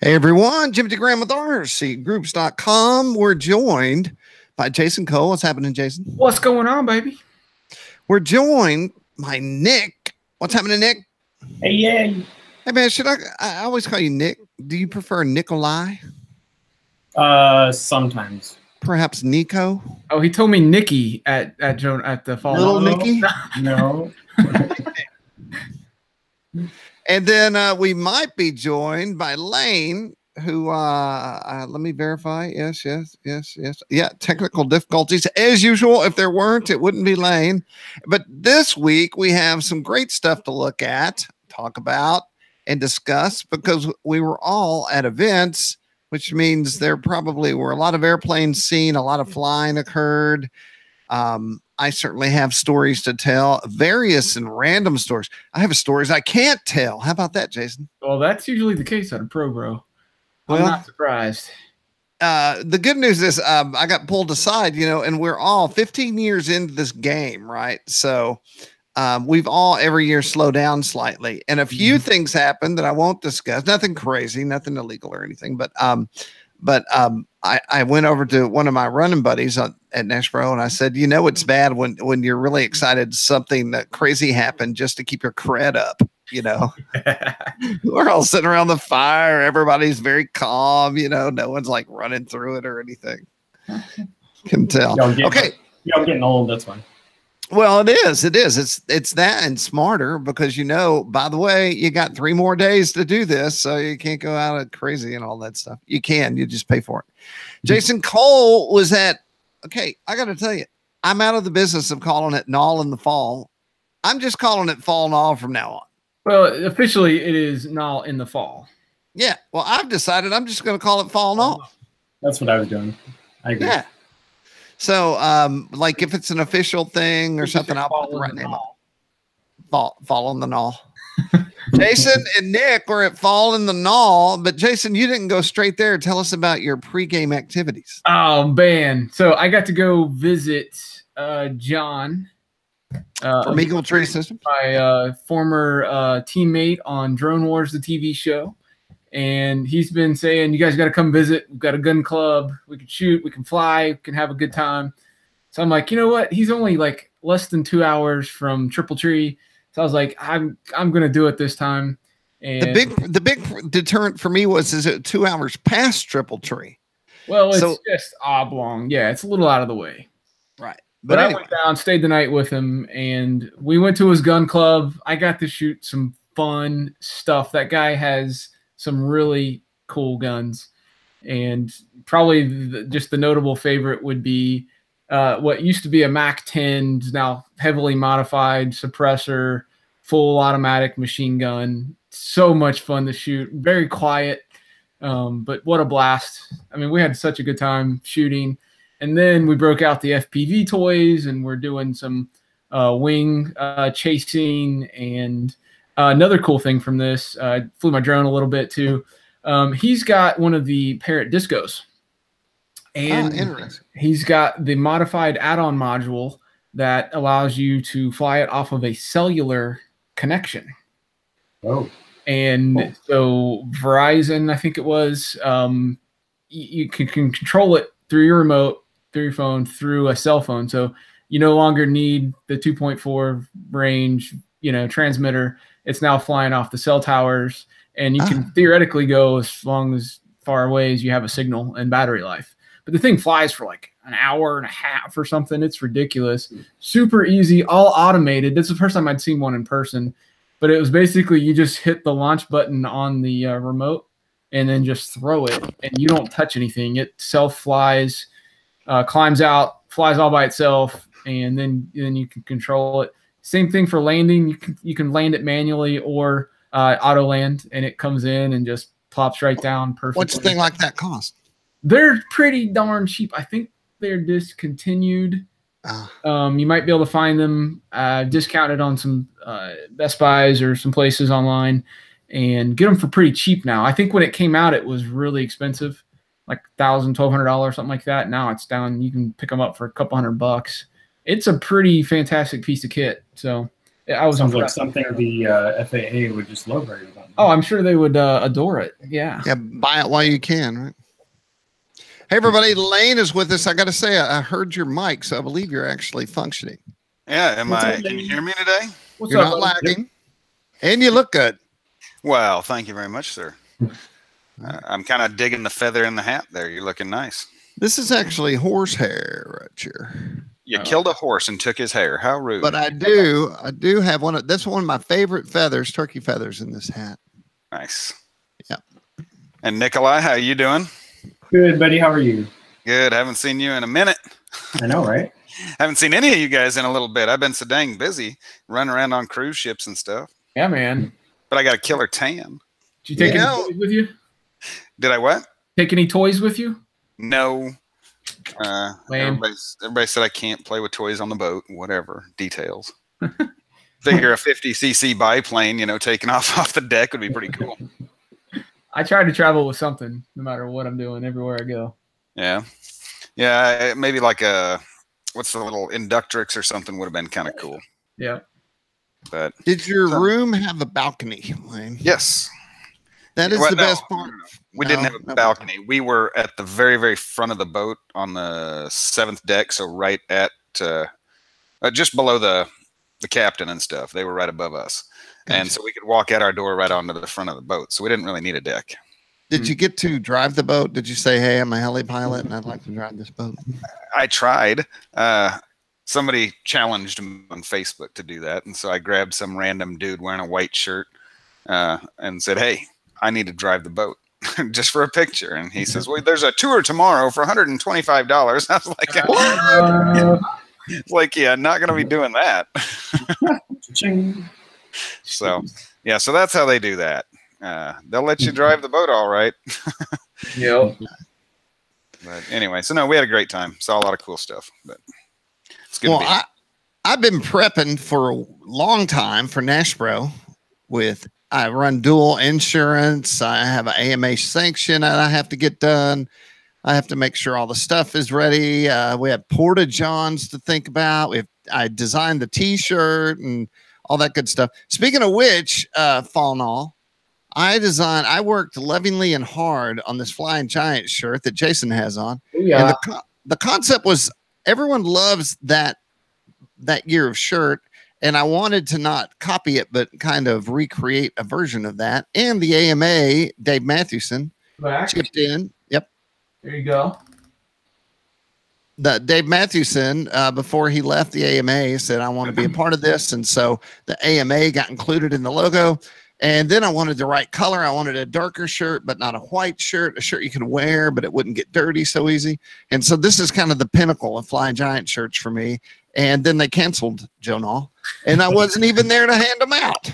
Hey everyone, Jim DeGram with RCGroups.com. We're joined by Jason Cole. What's happening, Jason? What's going on, baby? We're joined by Nick. What's happening, Nick? Hey, yeah. Hey man, should I always call you Nick? Do you prefer Nikolai? Sometimes. Perhaps Nico? Oh, he told me Nikki at the fall. Little Nicky? No. And then we might be joined by Lane, who let me verify. Yes. Yeah, technical difficulties as usual. If there weren't, it wouldn't be Lane. But this week we have some great stuff to look at, talk about, and discuss because we were all at events, which means there probably were a lot of airplanes seen, a lot of flying occurred. I certainly have stories to tell, various and random stories. I have stories I can't tell. How about that, Jason? Well, that's usually the case at a pro, bro. I'm Well, not surprised. The good news is I got pulled aside, and we're all 15 years into this game, right? So we've all every year slowed down slightly. And a few things happened that I won't discuss. Nothing crazy, nothing illegal or anything, but I went over to one of my running buddies at NashBro and I said, it's bad when you're really excited something that crazy happened just to keep your cred up. We're all sitting around the fire. Everybody's very calm. No one's like running through it or anything. Can tell. Okay. I'm getting old. That's why. Well, it is. It's that and smarter because, by the way, you got 3 more days to do this. So you can't go out crazy and all that stuff. You just pay for it. Jason Cole was okay. I got to tell you, I'm out of the business of calling it Nall in the fall. I'm just calling it fall Nall from now on. Well, officially it is Nall in the fall. Yeah. Well, I've decided I'm just going to call it fall Nall. That's what I was doing. I agree. Yeah. So, like if it's an official thing or something, I'll put the right name up. Fall in the Nall. Jason and Nick were at Fall in the Nall, but Jason, you didn't go straight there. Tell us about your pregame activities. Oh, man. So I got to go visit John. From Eagle Tree Systems. My former teammate on Drone Wars, the TV show. And he's been saying, you guys got to come visit. We've got a gun club. We can shoot. We can fly. We can have a good time. So I'm like, you know what? He's only like less than 2 hours from Triple Tree. So I was like, I'm going to do it this time. And the big deterrent for me is it 2 hours past Triple Tree? Well, it's just oblong. Yeah, it's a little out of the way. Right. But anyway. I went down, stayed the night with him, and we went to his gun club. I got to shoot some fun stuff. That guy has some really cool guns, and probably just the notable favorite would be what used to be a Mac 10, now heavily modified suppressor, full automatic machine gun. So much fun to shoot, very quiet, but what a blast. I mean, we had such a good time shooting. And then we broke out the FPV toys, and we're doing some wing chasing. And another cool thing from this, I flew my drone a little bit too. He's got one of the Parrot Discos. And he's got the modified add-on module that allows you to fly it off of a cellular connection. Oh. And so Verizon, I think it was, you can control it through your remote, through your phone, through a cell phone. So you no longer need the 2.4 range, transmitter. It's now flying off the cell towers, and you can theoretically go as long as far away as you have a signal and battery life. But the thing flies for like an hour and a half or something. It's ridiculous. Super easy, all automated. This is the first time I'd seen one in person, but it was basically you just hit the launch button on the remote and then just throw it, and you don't touch anything. It self-flies, climbs out, flies all by itself, and then you can control it. Same thing for landing. You can land it manually or auto land, and it comes in and just plops right down perfectly. What's a thing like that cost? They're pretty darn cheap. I think they're discontinued. You might be able to find them discounted on some Best Buys or some places online, and get them for pretty cheap now. I think when it came out, it was really expensive, like $1,000, $1,200, something like that. Now it's down. You can pick them up for a couple $100. It's a pretty fantastic piece of kit. So I was Sounds like impressed. something the FAA would just love right about. Oh, I'm sure they would adore it. Yeah. Yeah, buy it while you can, right? Hey, everybody, Lane is with us. I got to say, I heard your mic, so I believe you're actually functioning. Yeah, What's up, can you Lane? hear me today? What's You're up, not buddy? lagging, and you look good. Well, thank you very much, sir. I'm kind of digging the feather in the hat there. You're looking nice. This is actually horsehair right here. You killed a horse and took his hair. How rude. But I do have one. That's one of my favorite feathers, turkey feathers in this hat. Nice. Yeah. And Nikolai, how you doing? Good, buddy. How are you? Good. Haven't seen you in a minute. I know, right? Haven't seen any of you guys in a little bit. I've been so dang busy running around on cruise ships and stuff. Yeah, man. But I got a killer tan. Did you take You any know- toys with you? Did I what? Take any toys with you? No. Lame. Everybody said I can't play with toys on the boat. Whatever. Details. Figure a 50cc biplane, taking off the deck would be pretty cool. I try to travel with something, no matter what I'm doing, everywhere I go. Yeah. Yeah, maybe like what's the little Inductrix or something would have been kind of cool. Yeah. But Did your room have a balcony, Lane? yes, That is Well, the no, best part. we didn't No, have no. a balcony. We were at the very, very front of the boat on the 7th deck, so right at just below the captain and stuff. They were right above us. And Gotcha. so we could walk out our door right onto the front of the boat. So we didn't really need a deck. Did you get to drive the boat? Did you say, "Hey, I'm a heli pilot and I'd like to drive this boat"? I tried. Somebody challenged me on Facebook to do that. And so I grabbed some random dude wearing a white shirt and said, "Hey, I need to drive the boat just for a picture." And he says, "Well, there's a tour tomorrow for $125. I was like, yeah, not going to be doing that. Cha-ching. So, yeah, so that's how they do that. They'll let you drive the boat all right. Yep. But anyway, so no, we had a great time. Saw a lot of cool stuff. But it's good to Well, be I've been prepping for a long time for NashBro. I run dual insurance. I have an AMA sanction that I have to get done. I have to make sure all the stuff is ready. We have porta johns to think about. I designed the T-shirt and all that good stuff. Speaking of which, Nall, I worked lovingly and hard on this Flying Giant shirt that Jason has on. Yeah. And the concept was everyone loves that year of shirt. And I wanted to not copy it, but kind of recreate a version of that. And the AMA, Dave Mathewson, Back. chipped in. Yep. There you go. The Dave Mathewson, before he left the AMA, said, "I want to be a part of this." And so the AMA got included in the logo. And then I wanted the right color. I wanted a darker shirt, but not a white shirt, a shirt you could wear, but it wouldn't get dirty so easy. And so this is kind of the pinnacle of Flying Giant shirts for me. And then they canceled Joe Nall, and I wasn't even there to hand them out.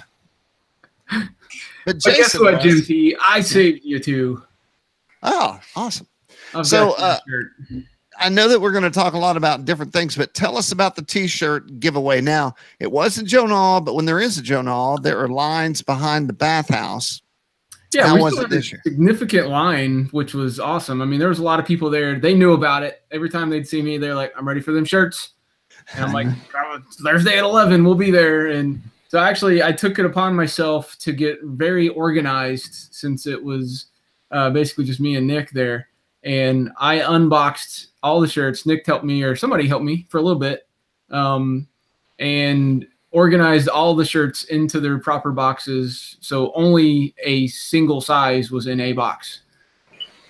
But Jason, Guess what, was. Jim T? I saved you too. Oh, awesome. I've So, got your shirt. I know that we're going to talk a lot about different things, but tell us about the T-shirt giveaway. Now, it wasn't Joe Nall, but when there is a Joe Nall, there are lines behind the bathhouse. Yeah, How we was still it had a this year? significant line, which was awesome. I mean, there was a lot of people there. They knew about it. Every time they'd see me, they're like, "I'm ready for them shirts." And I'm like, "Oh, it's Thursday at 11, we'll be there." And so actually, I took it upon myself to get very organized since it was basically just me and Nick there. And I unboxed all the shirts. Nick helped me, or somebody helped me for a little bit, and organized all the shirts into their proper boxes. So only a single size was in a box.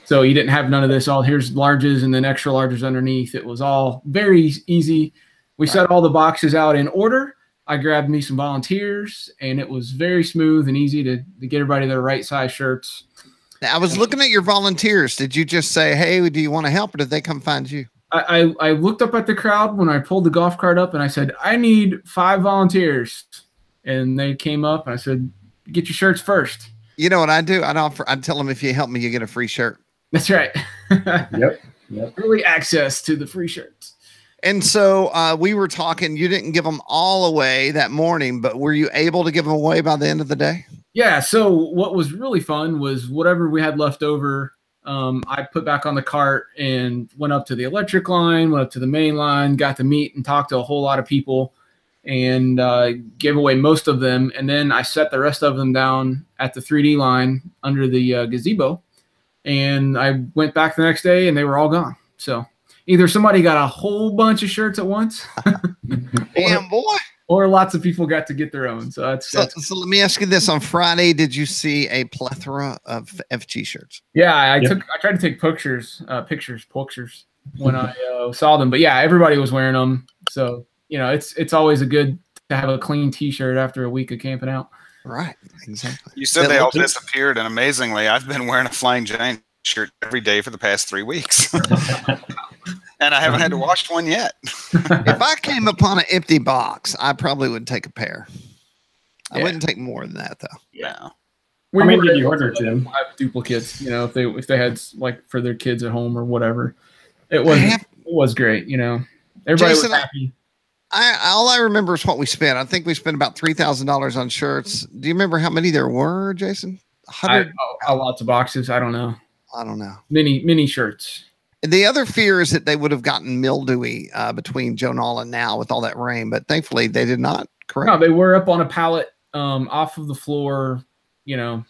So you didn't have none of this. Here's larges and then extra larges underneath. It was all very easy. We set all the boxes out in order. I grabbed me some volunteers, and it was very smooth and easy to get everybody their right size shirts. Now, I was looking at your volunteers. Did you just say, "Hey, do you want to help?" Or did they come find you? I looked up at the crowd when I pulled the golf cart up, and I said, "I need 5 volunteers." And they came up, and I said, "Get your shirts first." You know what I do? I'd tell them, if you help me, you get a free shirt. That's right. Yep. Early access to the free shirts. And so we were talking, you didn't give them all away that morning, but were you able to give them away by the end of the day? Yeah. So what was really fun was whatever we had left over, I put back on the cart and went up to the electric line, went up to the main line, got to meet and talk to a whole lot of people. and gave away most of them. And then I set the rest of them down at the 3D line under the gazebo. And I went back the next day and they were all gone. So either somebody got a whole bunch of shirts at once. Damn, boy. Or lots of people got to get their own. So that's so let me ask you this. On Friday, did you see a plethora of FG shirts? Yeah, I tried to take pictures when I saw them. But yeah, everybody was wearing them. So, you know, it's always a good to have a clean t-shirt after a week of camping out. Right, exactly. You said they all disappeared, and amazingly, I've been wearing a Flying Giant shirt every day for the past 3 weeks. And I haven't had to wash one yet. If I came upon an empty box, I probably would take a pair. I wouldn't take more than that, though. Yeah. How many did you order, Tim? Have duplicates, you know, if they had like for their kids at home or whatever. It was great, you know. Everybody Jason, was happy. All I remember is what we spent. I think we spent about $3,000 on shirts. Do you remember how many there were, Jason? 100. Lots of boxes. I don't know. Mini shirts. The other fear is that they would have gotten mildewy between Joe Nall and Nall with all that rain, but thankfully they did not. Correct? No, they were up on a pallet off of the floor, you know,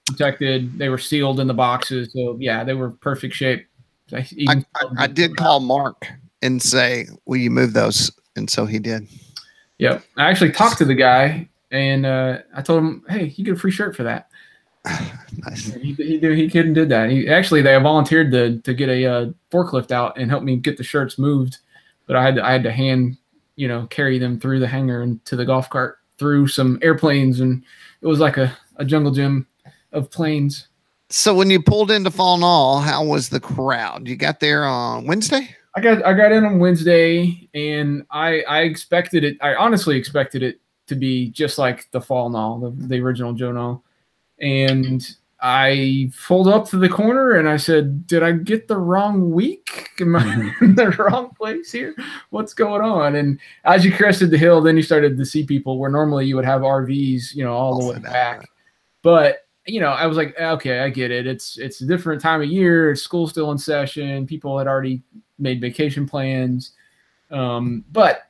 protected. They were sealed in the boxes. So, yeah, they were perfect shape. I did call Mark and say, will you move those? And so he did. Yep. I actually talked to the guy, and I told him, hey, you get a free shirt for that. Nice. He couldn't did that. They volunteered to get a forklift out and help me get the shirts moved, but I had to hand, you know, carry them through the hangar and to the golf cart through some airplanes, and it was like a jungle gym of planes. So when you pulled into Fall Nall, how was the crowd? You got there on Wednesday? I got in on Wednesday, and I expected it. I honestly expected it to be just like the Fall Nall, the original Joe Nall. And I pulled up to the corner and I said, did I get the wrong week? Am I in the wrong place here? What's going on? And as you crested the hill, then you started to see people where normally you would have RVs, you know, all the way back. Right. But, you know, I was like, okay, I get it. It's a different time of year. School's still in session. People had already made vacation plans. But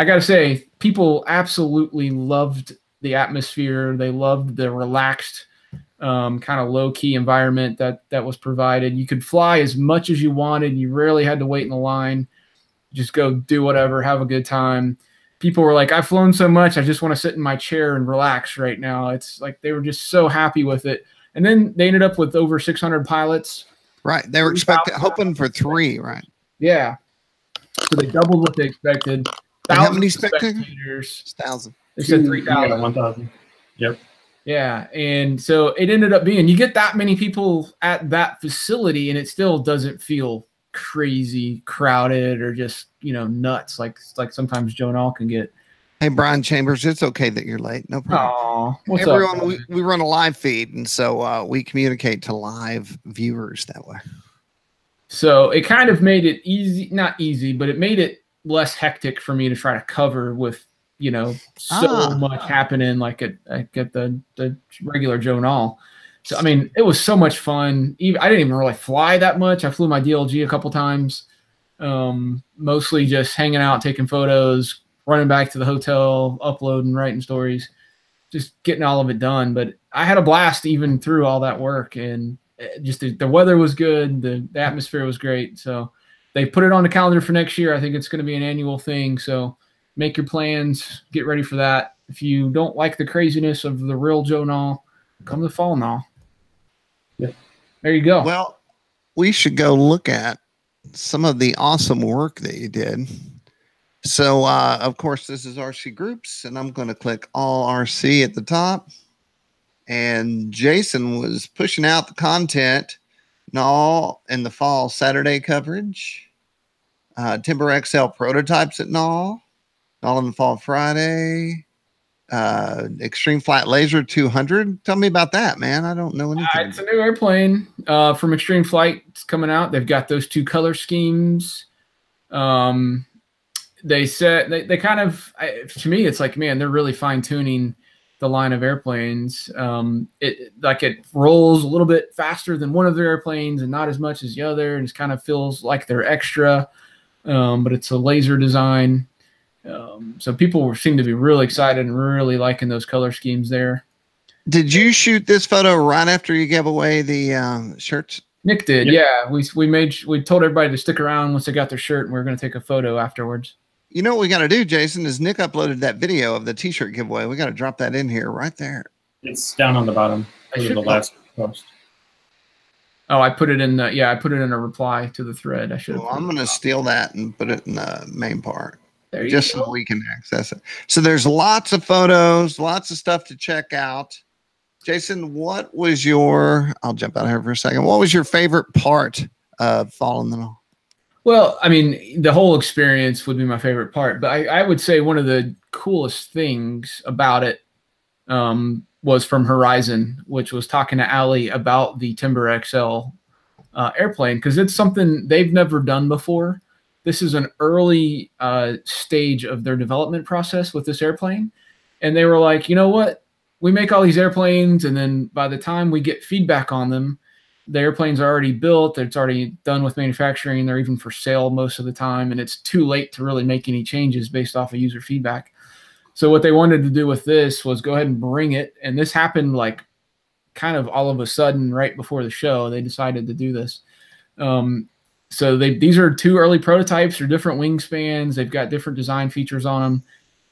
I got to say, people absolutely loved the atmosphere. They loved the relaxed, kind of low-key environment that was provided. You could fly as much as you wanted. You rarely had to wait in the line. Just go do whatever, have a good time. People were like, I've flown so much, I just want to sit in my chair and relax right now. It's like they were just so happy with it. And then they ended up with over 600 pilots. Right. They were hoping for 3, right? Yeah. So they doubled what they expected. How many spectators? 1,000. They said 3,000. Yeah, 1,000. Yep. Yeah, and so it ended up being, you get that many people at that facility, and it still doesn't feel crazy crowded or just, you know, nuts like sometimes Joe Nall can get. Hey, Brian Chambers, it's okay that you're late. No problem. What's Everyone, up? we run a live feed, and so we communicate to live viewers that way. So it kind of made it easy, not easy, but it made it less hectic for me to try to cover with, you know, so much happening like at the regular Joe Nall. So, I mean, it was so much fun. I didn't even really fly that much. I flew my DLG a couple times, mostly just hanging out, taking photos, running back to the hotel, uploading, writing stories, just getting all of it done. But I had a blast even through all that work, and just the weather was good. The atmosphere was great. So they put it on the calendar for next year. I think it's going to be an annual thing. So make your plans, get ready for that. If you don't like the craziness of the real Joe Nall, come to Fall Nall. Yeah. There you go. Well, we should go look at some of the awesome work that you did. So, of course, this is RCGroups, and I'm going to click All RC at the top. And Jason was pushing out the content, Nall in the fall Saturday coverage, Timber XL prototypes at Nall in the fall Friday, Extreme Flat Laser 200. Tell me about that, man. I don't know anything. It's a new airplane from Extreme Flight. It's coming out. They've got those 2 color schemes. They said they kind of, to me, it's like, man, they're really fine tuning the line of airplanes. It rolls a little bit faster than one of their airplanes and not as much as the other, and it kind of feels like they're extra, but it's a laser design. So people seem to be really excited and really liking those color schemes there. Did you shoot this photo right after you gave away the shirts? Nick did, Yep. yeah. We told everybody to stick around once they got their shirt, and we were going to take a photo afterwards. You know what we got to do, Jason, is Nick uploaded that video of the t-shirt giveaway. We got to drop that in here right there. It's down on the bottom. The last post. Oh, I put it in the, I put it in a reply to the thread. I should have. Well, I'm going to steal that and put it in the main part. There you just go. so we can access it. So there's lots of photos, lots of stuff to check out. Jason, what was your, I'll jump out here for a second. What was your favorite part of Fall in the Nall? Well, I mean, the whole experience would be my favorite part, but I would say one of the coolest things about it was from Horizon, which was talking to Allie about the Timber XL airplane, because it's something they've never done before. This is an early stage of their development process with this airplane. And they were like, you know what? We make all these airplanes, and then by the time we get feedback on them, the airplanes are already built. It's already done with manufacturing. They're even for sale most of the time, and it's too late to really make any changes based off of user feedback. So what they wanted to do with this was go ahead and bring it. And this happened like kind of all of a sudden right before the show. They decided to do this. So these are 2 early prototypes. They're different wingspans. They've got different design features on them.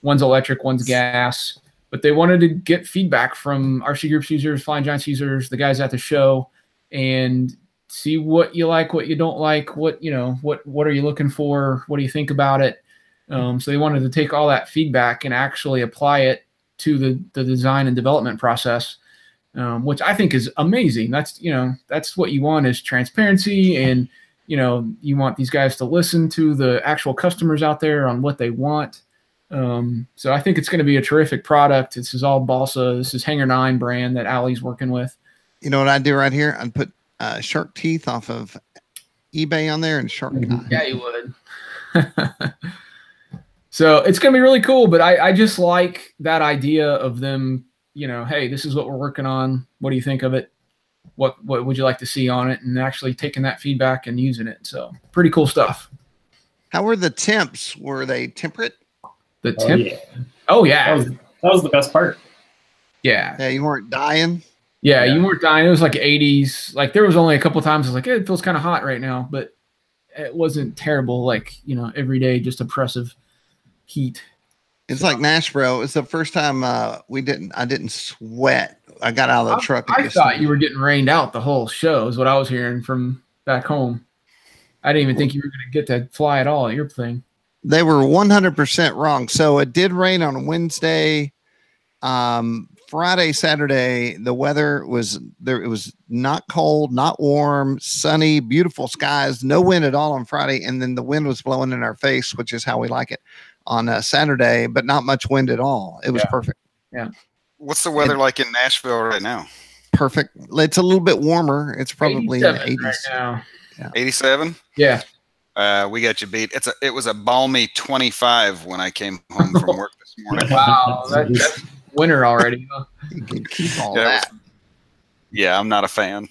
One's electric, one's gas. But they wanted to get feedback from RCGroups users, Flying Giants users, the guys at the show, and see what you like, what you don't like, what are you looking for, what do you think about it. So they wanted to take all that feedback and actually apply it to the design and development process, which I think is amazing. That's what you want, is transparency, and you want these guys to listen to the actual customers out there on what they want. So I think it's going to be a terrific product. This is all balsa. This is Hanger 9 brand that Allie's working with. You know what I'd do right here? I'd put shark teeth off of eBay on there and shark eye. Yeah, you would. So it's going to be really cool, but I just like that idea of them, hey, this is what we're working on. What do you think of it? What would you like to see on it? And actually taking that feedback and using it. So pretty cool stuff. How were the temps? Were they temperate? The temp? Yeah. Oh, yeah. That was the best part. Yeah. Yeah, you weren't dying? Yeah, you weren't dying. It was like 80s. Like there was only a couple of times I was like, it feels kind of hot right now, but it wasn't terrible. Like, every day, just oppressive heat. It's like NashBro. It's the first time I didn't sweat. I got out of the truck. I thought you were getting rained out the whole show is what I was hearing from back home. I didn't even think you were going to get to fly at all at your thing. They were 100% wrong. So it did rain on Wednesday. Friday, Saturday, the weather was there. It was not cold, not warm, sunny, beautiful skies, no wind at all on Friday. And then the wind was blowing in our face, which is how we like it on Saturday, but not much wind at all. It was perfect. Yeah. What's the weather like in Nashville right now? Perfect. It's a little bit warmer. It's probably in the 80s. Right now. Yeah. 87? Yeah. We got you beat. It was a balmy 25 when I came home from work this morning. Wow, that's winter already. Huh? You can keep all Yeah, that. Yeah, I'm not a fan.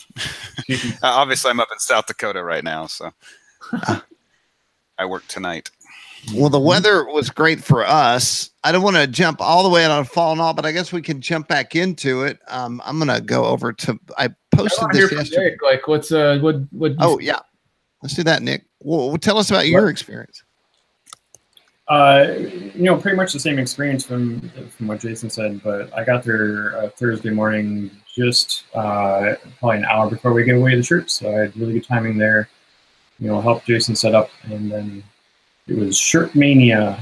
Obviously, I'm up in South Dakota right now, so I work tonight. Well, the weather was great for us. I don't want to jump all the way out of Fall and All, but I guess we can jump back into it. I'm gonna go over to. I posted this yesterday. Nick, like, what's what? Oh yeah, let's do that, Nick. Well, tell us about your experience. Pretty much the same experience from what Jason said, but I got there Thursday morning, just probably an hour before we gave away the shirts. So I had really good timing there. Helped Jason set up, and then it was shirt mania.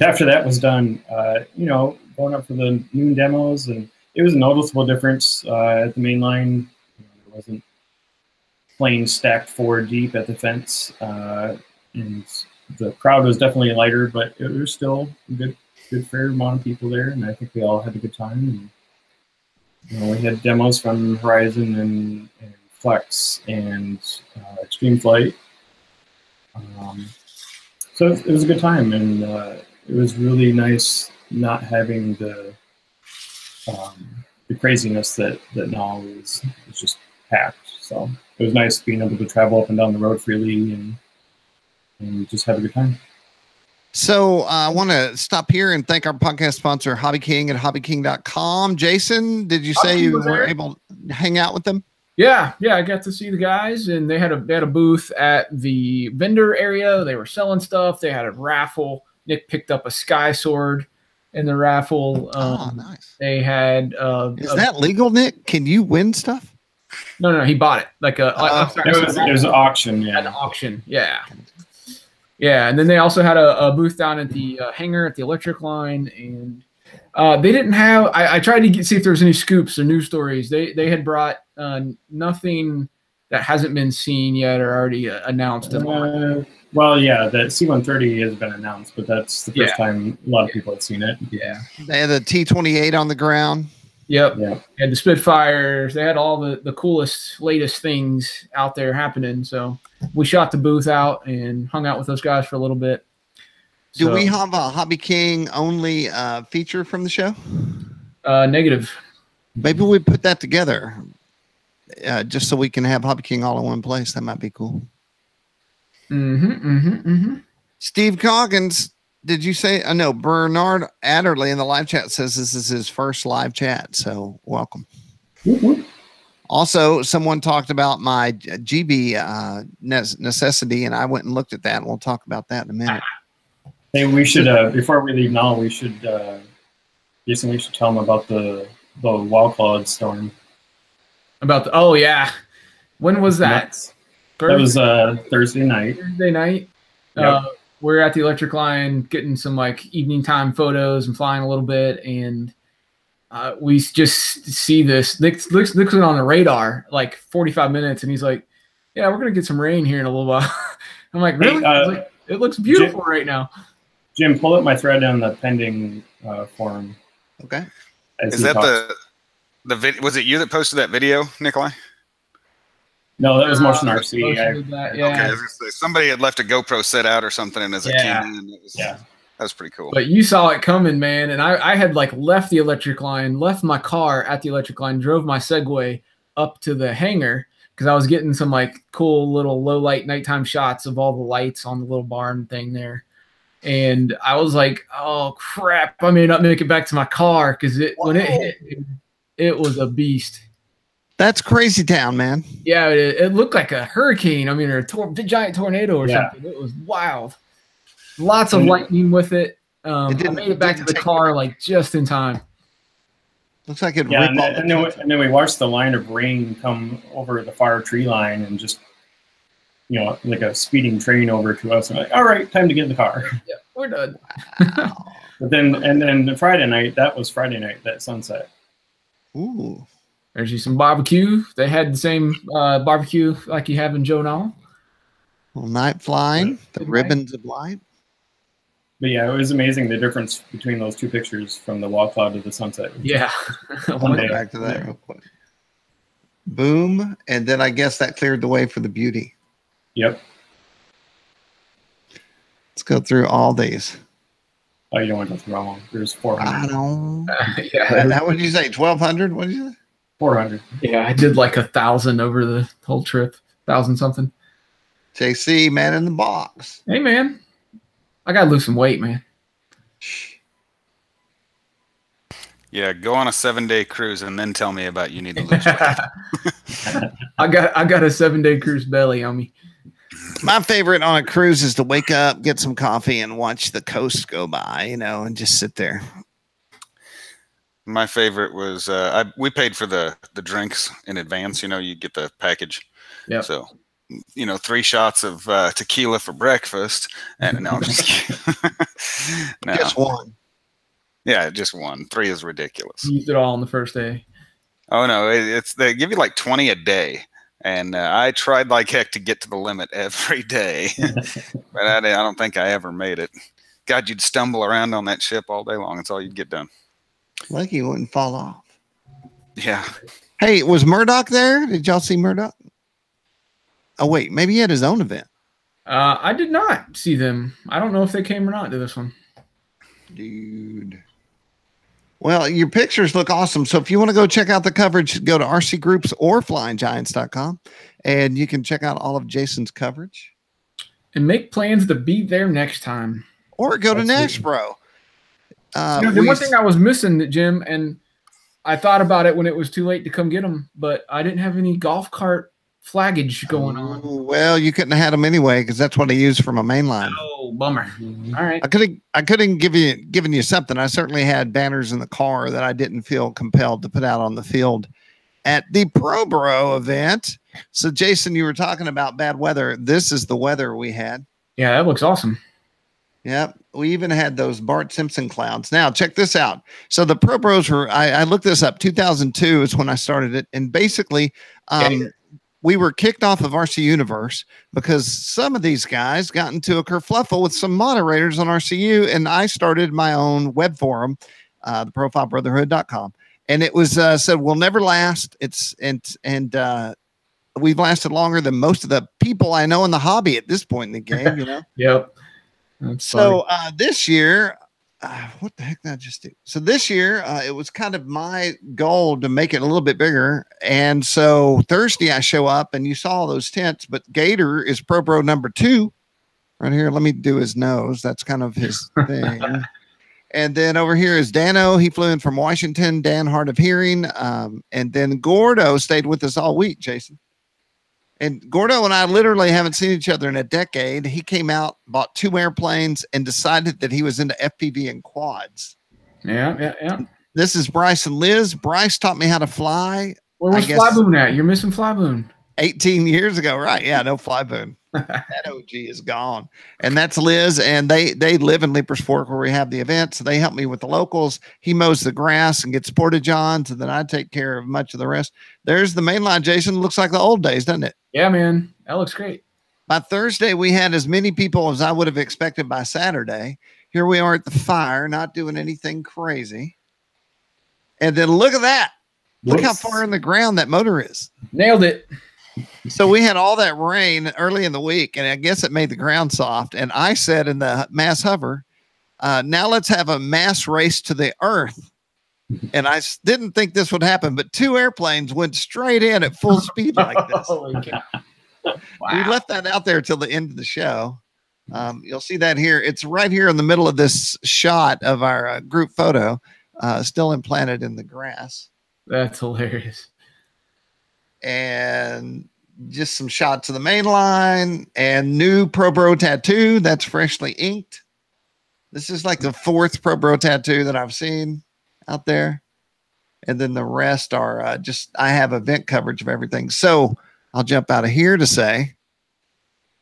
After that was done, going up for the noon demos, and it was a noticeable difference at the main line. It wasn't planes stacked 4 deep at the fence, and the crowd was definitely lighter, but it was still a good fair amount of people there, and I think we all had a good time. And, we had demos from Horizon and Flex and Extreme Flight. So it was a good time, and it was really nice not having the craziness that Nall was just packed. So it was nice being able to travel up and down the road freely and just have a good time. So I want to stop here and thank our podcast sponsor, HobbyKing at hobbyking.com. Jason, did you say you were able to hang out with them? Yeah, I got to see the guys, and they had a booth at the vendor area. They were selling stuff. They had a raffle. Nick picked up a sky sword in the raffle. Nice. They had. Is that legal, Nick? Can you win stuff? No, he bought it. It was an auction. Yeah, an auction. Yeah. Yeah, and then they also had a booth down at the hangar at the electric line, and they didn't have. I tried to see if there was any scoops or news stories. They had brought nothing that hasn't been seen yet or already announced. Well, yeah, the C-130 has been announced, but that's the first time a lot of people have seen it. Yeah, they had the T-28 on the ground. Yep. Yeah. And the Spitfires. They had all the coolest, latest things out there happening. So we shot the booth out and hung out with those guys for a little bit. Do we have a HobbyKing only feature from the show? Negative. Maybe we put that together just so we can have HobbyKing all in one place. That might be cool. Steve Coggins, did you say? No, Bernard Adderley in the live chat says this is his first live chat. So welcome. Also, someone talked about my GB necessity, and I went and looked at that. And we'll talk about that in a minute. Hey, we should before we leave now, we should Jason, we should tell them about the wall cloud storm. About the when was that? That was Thursday night. Thursday night. Yep. We're at the electric line getting some like evening time photos and flying a little bit, and we just see this. Nick's on the radar like 45 minutes, and he's like, "Yeah, we're gonna get some rain here in a little while." I'm like, "Really?" Hey, it looks beautiful right now. Jim, pull up my thread on the pending forum. Okay. Is that the video? Was it you that posted that video, Nikolai? No, that was Motion RC. Okay, I was gonna say, somebody had left a GoPro set out or something, and as it came in, that was pretty cool. But you saw it coming, man, and I had like left the electric line, left my car at the electric line, drove my Segway up to the hangar because I was getting some like cool little low light nighttime shots of all the lights on the little barn thing there. And I was like, oh crap, I may not make it back to my car because when it hit, it was a beast. That's crazy town, man. Yeah, it looked like a hurricane. I mean, or a giant tornado or something. It was wild. Lots of lightning with it. I made it back to the car like just in time. Looks like it. And then we watched the line of rain come over the far tree line and just, like a speeding train over to us. And like, all right, time to get in the car. Yeah, we're done. But then Friday night, that sunset. Ooh. There's you some barbecue. They had the same barbecue like you have in Joe Nall. Well, night flying, the ribbons of light. But yeah, it was amazing the difference between those two pictures from the wall cloud to the sunset. Yeah. Back to that real quick. Boom. And then I guess that cleared the way for the beauty. Yep. Let's go through all these. Oh, you don't want to go through all of them. There's 400. I don't. Yeah. What did you say? 1,200? What did you say? 400. Yeah, I did like 1,000 over the whole trip. 1,000 something. JC, man in the box. Hey, man. I got to lose some weight, man. Yeah, go on a 7-day cruise and then tell me about you need to lose weight. I got a 7-day cruise belly on me. My favorite on a cruise is to wake up, get some coffee, and watch the coast go by, and just sit there. My favorite was we paid for the drinks in advance. You get the package. Yeah. So, 3 shots of tequila for breakfast, and no, I'm just kidding. No. Just one. Yeah, just one. 3 is ridiculous. Used it all on the first day. Oh no, they give you like 20 a day, and I tried like heck to get to the limit every day, but I don't think I ever made it. God, you'd stumble around on that ship all day long. That's all you'd get done. Like you wouldn't fall off. Yeah. Hey, was Murdoch there? Did y'all see Murdoch? Oh wait, maybe he had his own event. I did not see them. I don't know if they came or not to this one. Dude. Well, your pictures look awesome. So if you want to go check out the coverage, go to RCGroups or FlyingGiants.com, and you can check out all of Jason's coverage. And make plans to be there next time. or go to Absolutely. NashBro. The one thing I was missing, Jim, and I thought about it when it was too late to come get them, but I didn't have any golf cart flaggage going on. Well, you couldn't have had them anyway because that's what I used for my main line. Oh, bummer. All right. I couldn't given you something. I certainly had banners in the car that I didn't feel compelled to put out on the field at the Pro Bro event. So, Jason, you were talking about bad weather. This is the weather we had. Yeah, that looks awesome. Yep. We even had those Bart Simpson clouds. Now, check this out. So the Pro Bros were, I looked this up, 2002 is when I started it. And basically, we were kicked off of RC Universe because some of these guys got into a kerfluffle with some moderators on RCU. And I started my own web forum, the profilebrotherhood.com. And it was said, we'll never last. We've lasted longer than most of the people I know in the hobby at this point in the game, you know? Yep. That's so this year, what the heck did I just do? So this year, it was kind of my goal to make it a little bit bigger. And so Thursday I show up and you saw those tents, but Gator is Pro Bro number 2 right here. Let me do his nose. That's kind of his thing. And then over here is Dano. He flew in from Washington, Dan Hard of Hearing. And then Gordo stayed with us all week, Jason. And Gordo and I literally haven't seen each other in a decade. He came out, bought 2 airplanes, and decided that he was into FPV and quads. Yeah. This is Bryce and Liz. Bryce taught me how to fly. Where was Flyboon at? You're missing Flyboon. 18 years ago, right? Yeah, no Flyboon. That OG is gone. And that's Liz, and they live in Leapers Fork where we have the event. So they help me with the locals. He mows the grass and gets portage on, so then I take care of much of the rest. There's the main line, Jason. Looks like the old days, doesn't it? Yeah, man. That looks great. By Thursday, we had as many people as I would have expected by Saturday. Here we are at the fire, not doing anything crazy. And then look at that. Look how far in the ground that motor is. Nailed it. So we had all that rain early in the week, and I guess it made the ground soft. And I said in the mass hover, now let's have a mass race to the earth. And I didn't think this would happen, but 2 airplanes went straight in at full speed like this. Wow. We left that out there till the end of the show. You'll see that here. It's right here in the middle of this shot of our group photo, still implanted in the grass. That's hilarious. And just some shots of the main line and new Pro Bro tattoo that's freshly inked. This is like the 4th Pro Bro tattoo that I've seen out there. And then the rest are just, I have event coverage of everything. So I'll jump out of here to say,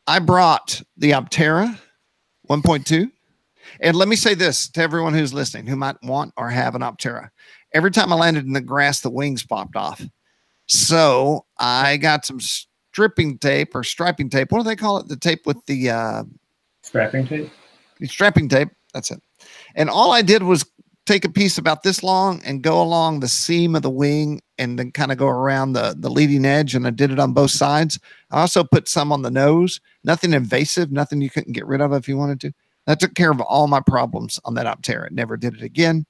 I brought the Optera 1.2. And let me say this to everyone who's listening, who might want or have an Optera. Every time I landed in the grass, the wings popped off. So I got some striping tape or striping tape. What do they call it? The tape with the strapping tape. Strapping tape. That's it. And all I did was take a piece about this long and go along the seam of the wing and then kind of go around the leading edge. And I did it on both sides. I also put some on the nose. Nothing invasive. Nothing you couldn't get rid of if you wanted to. That took care of all my problems on that Optera. Never did it again.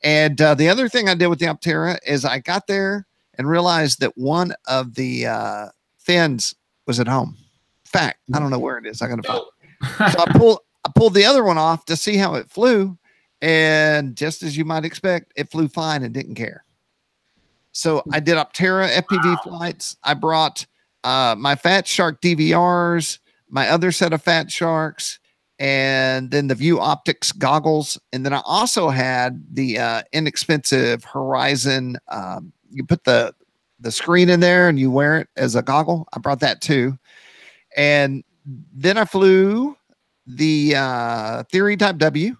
And the other thing I did with the Optera is I got there and realized that one of the fins was at home. In fact, I don't know where it is. I got to find it. So I pulled the other one off to see how it flew. And just as you might expect, it flew fine and didn't care. So I did Optera FPV flights. I brought my Fat Shark DVRs, my other set of Fat Sharks, and then the View Optics goggles. And then I also had the inexpensive Horizon. You put the screen in there and you wear it as a goggle. I brought that too. And then I flew the Theory Type W.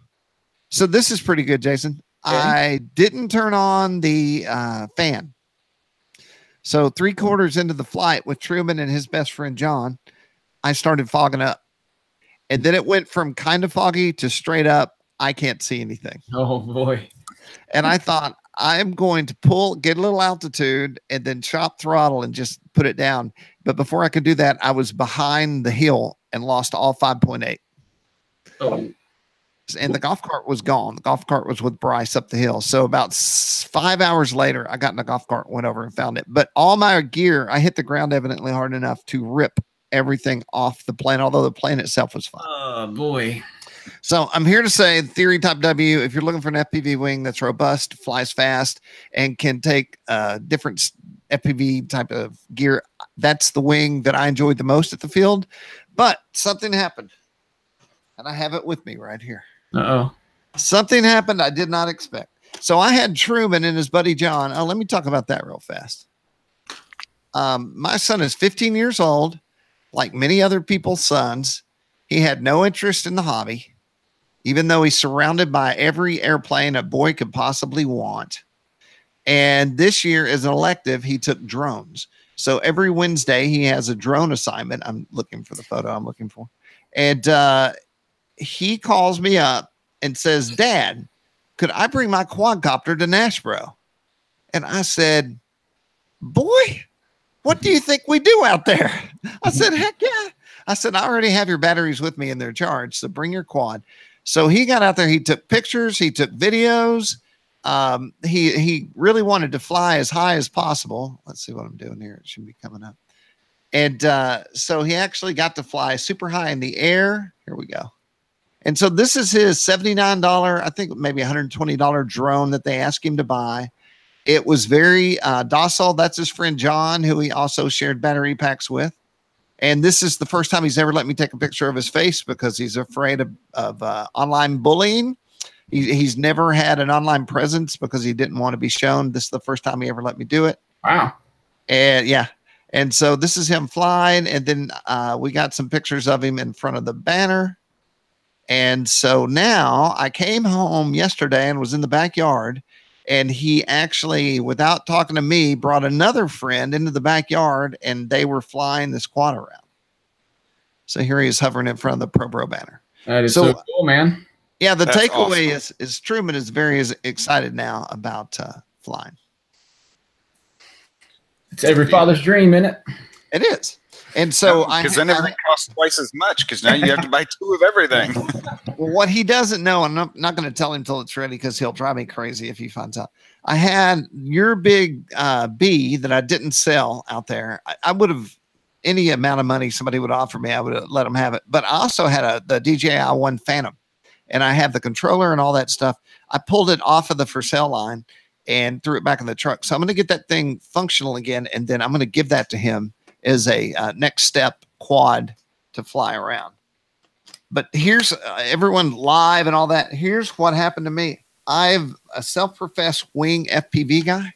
So this is pretty good, Jason. Okay. I didn't turn on the fan. So 3/4 into the flight with Truman and his best friend, John, I started fogging up. And then it went from kind of foggy to straight up. I can't see anything. Oh boy. And I thought, I'm going to get a little altitude and then chop throttle and just put it down. But before I could do that, I was behind the hill and lost all 5.8. Oh. And the golf cart was gone. The golf cart was with Bryce up the hill. So about 5 hours later, I got in the golf cart, went over and found it. But all my gear, I hit the ground evidently hard enough to rip everything off the plane, although the plane itself was fine. Oh, boy. So I'm here to say Theory Type W, if you're looking for an FPV wing that's robust, flies fast, and can take different FPV type of gear, that's the wing that I enjoyed the most at the field. But something happened, and I have it with me right here. Uh-oh. Something happened I did not expect. So I had Truman and his buddy John. Oh, let me talk about that real fast. My son is 15 years old. Like many other people's sons, he had no interest in the hobby, even though he's surrounded by every airplane a boy could possibly want. And this year, as an elective, he took drones. So every Wednesday, he has a drone assignment. I'm looking for the photo I'm looking for. And he calls me up and says, Dad, could I bring my quadcopter to NashBro? And I said, boy, what do you think we do out there? I said, heck yeah. I said, I already have your batteries with me and they're charged, so bring your quad. So he got out there. He took pictures. He took videos. He really wanted to fly as high as possible. Let's see what I'm doing here. It should be coming up. And so he actually got to fly super high in the air. Here we go. And so this is his $79, I think maybe $120 drone that they asked him to buy. It was very docile. That's his friend John, who he also shared battery packs with. And this is the first time he's ever let me take a picture of his face because he's afraid of online bullying. He's never had an online presence because he didn't want to be shown. This is the first time he ever let me do it. Wow. And yeah. And so this is him flying. And then we got some pictures of him in front of the banner. And so now I came home yesterday and was in the backyard. And he actually, without talking to me, brought another friend into the backyard and they were flying this quad around. So here he is hovering in front of the Pro Bro banner. That is so cool, man. Yeah, the That's takeaway awesome. is Truman is very excited now about flying. It's every father's dream, isn't it? It is. And so because then everything costs twice as much because now you have to buy two of everything. Well, what he doesn't know, and I'm not going to tell him until it's ready because he'll drive me crazy if he finds out. I had your big bee that I didn't sell out there. I would have, any amount of money somebody would offer me, I would have let them have it. But I also had the DJI One Phantom, and I have the controller and all that stuff. I pulled it off of the for sale line and threw it back in the truck. So I'm going to get that thing functional again, and then I'm going to give that to him as a next step quad to fly around. But here's everyone live and all that. Here's what happened to me. I'm a self-professed wing FPV guy,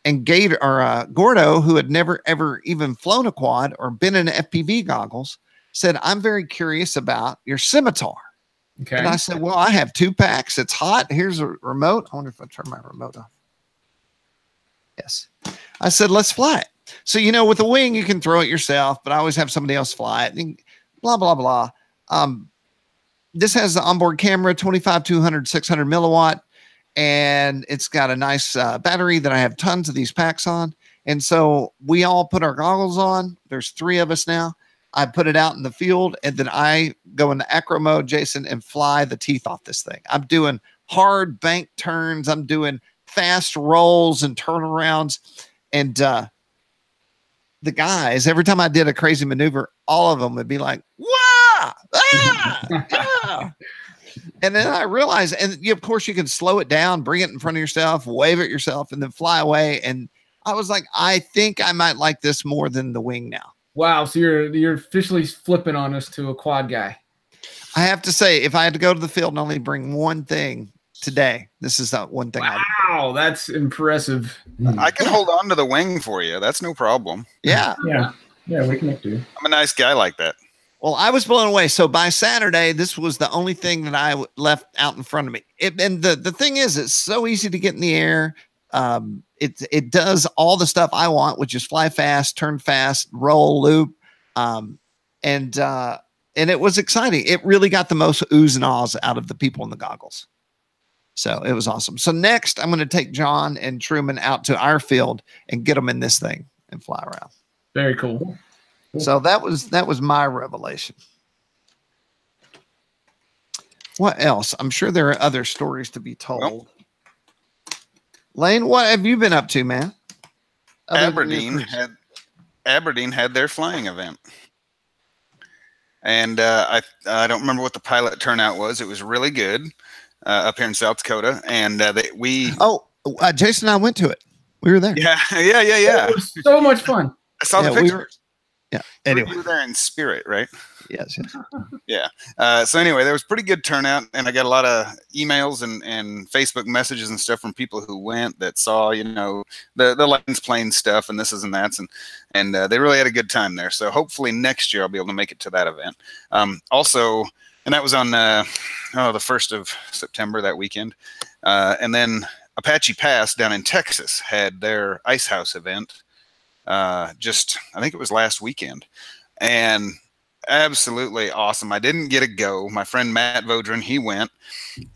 and Gordo, who had never ever even flown a quad or been in FPV goggles, said, I'm very curious about your Scimitar. Okay. And I said, well, I have 2 packs. It's hot. Here's a remote. I wonder if I turn my remote off. Yes. I said, let's fly it. So, you know, with the wing, you can throw it yourself, but I always have somebody else fly it. And blah, blah, blah. This has the onboard camera, 25, 200, 600 milliwatt. And it's got a nice battery that I have tons of these packs on. And so we all put our goggles on. There's 3 of us now. I put it out in the field, and then I go into acro mode, Jason, and fly the teeth off this thing. I'm doing hard bank turns. I'm doing fast rolls and turnarounds. And the guys, every time I did a crazy maneuver, all of them would be like, wah, ah, ah. And then I realized, and of course you can slow it down, bring it in front of yourself, wave at yourself, and then fly away. And I was like, I think I might like this more than the wing now. Wow, so you're officially flipping on us to a quad guy. I have to say, if I had to go to the field and only bring one thing today, this is that one thing. Wow, that's impressive. I can hold on to the wing for you. That's no problem. Yeah. Yeah, we can do. I'm a nice guy like that. Well, I was blown away. So by Saturday, this was the only thing that I left out in front of me. And the thing is, it's so easy to get in the air. It does all the stuff I want, which is fly fast, turn fast, roll, loop. And it was exciting. It really got the most oohs and ahs out of the people in the goggles. So it was awesome. So next, I'm going to take John and Truman out to our field and get them in this thing and fly around. Very cool. So that was my revelation. What else? I'm sure there are other stories to be told. Well, Lane, what have you been up to, man? Aberdeen had their flying event. And I don't remember what the pilot turnout was. It was really good up here in South Dakota, and Jason and I went to it. We were there. Yeah. It was so much fun. I saw the pictures. Anyway, you were there in spirit, right? Yes. Yeah. So anyway, there was pretty good turnout, and I got a lot of emails and Facebook messages and stuff from people who went that saw, the license plane stuff and this is and that's, and they really had a good time there. So hopefully next year I'll be able to make it to that event. Also, and that was on the 1st of September, that weekend, and then Apache Pass down in Texas had their Ice House event. I think it was last weekend, and absolutely awesome. I didn't get a go. My friend Matt Vodrin, he went,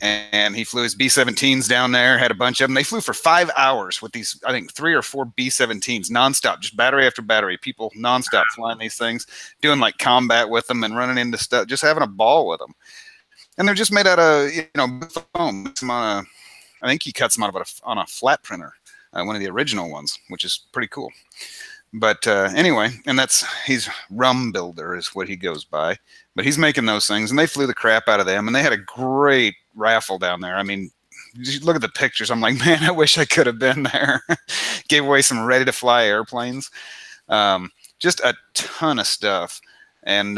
and he flew his B-17s down there, had a bunch of them. They flew for 5 hours with these, I think 3 or 4 B-17s nonstop, just battery after battery, people nonstop flying these things, doing like combat with them and running into stuff, just having a ball with them. And they're just made out of, foam. I think he cuts them out on a flat printer, one of the original ones, which is pretty cool. But anyway, and he's Rum Builder is what he goes by. But he's making those things, and they flew the crap out of them, and they had a great raffle down there. I mean, you look at the pictures. I'm like, man, I wish I could have been there. Gave away some ready-to-fly airplanes. Just a ton of stuff. And,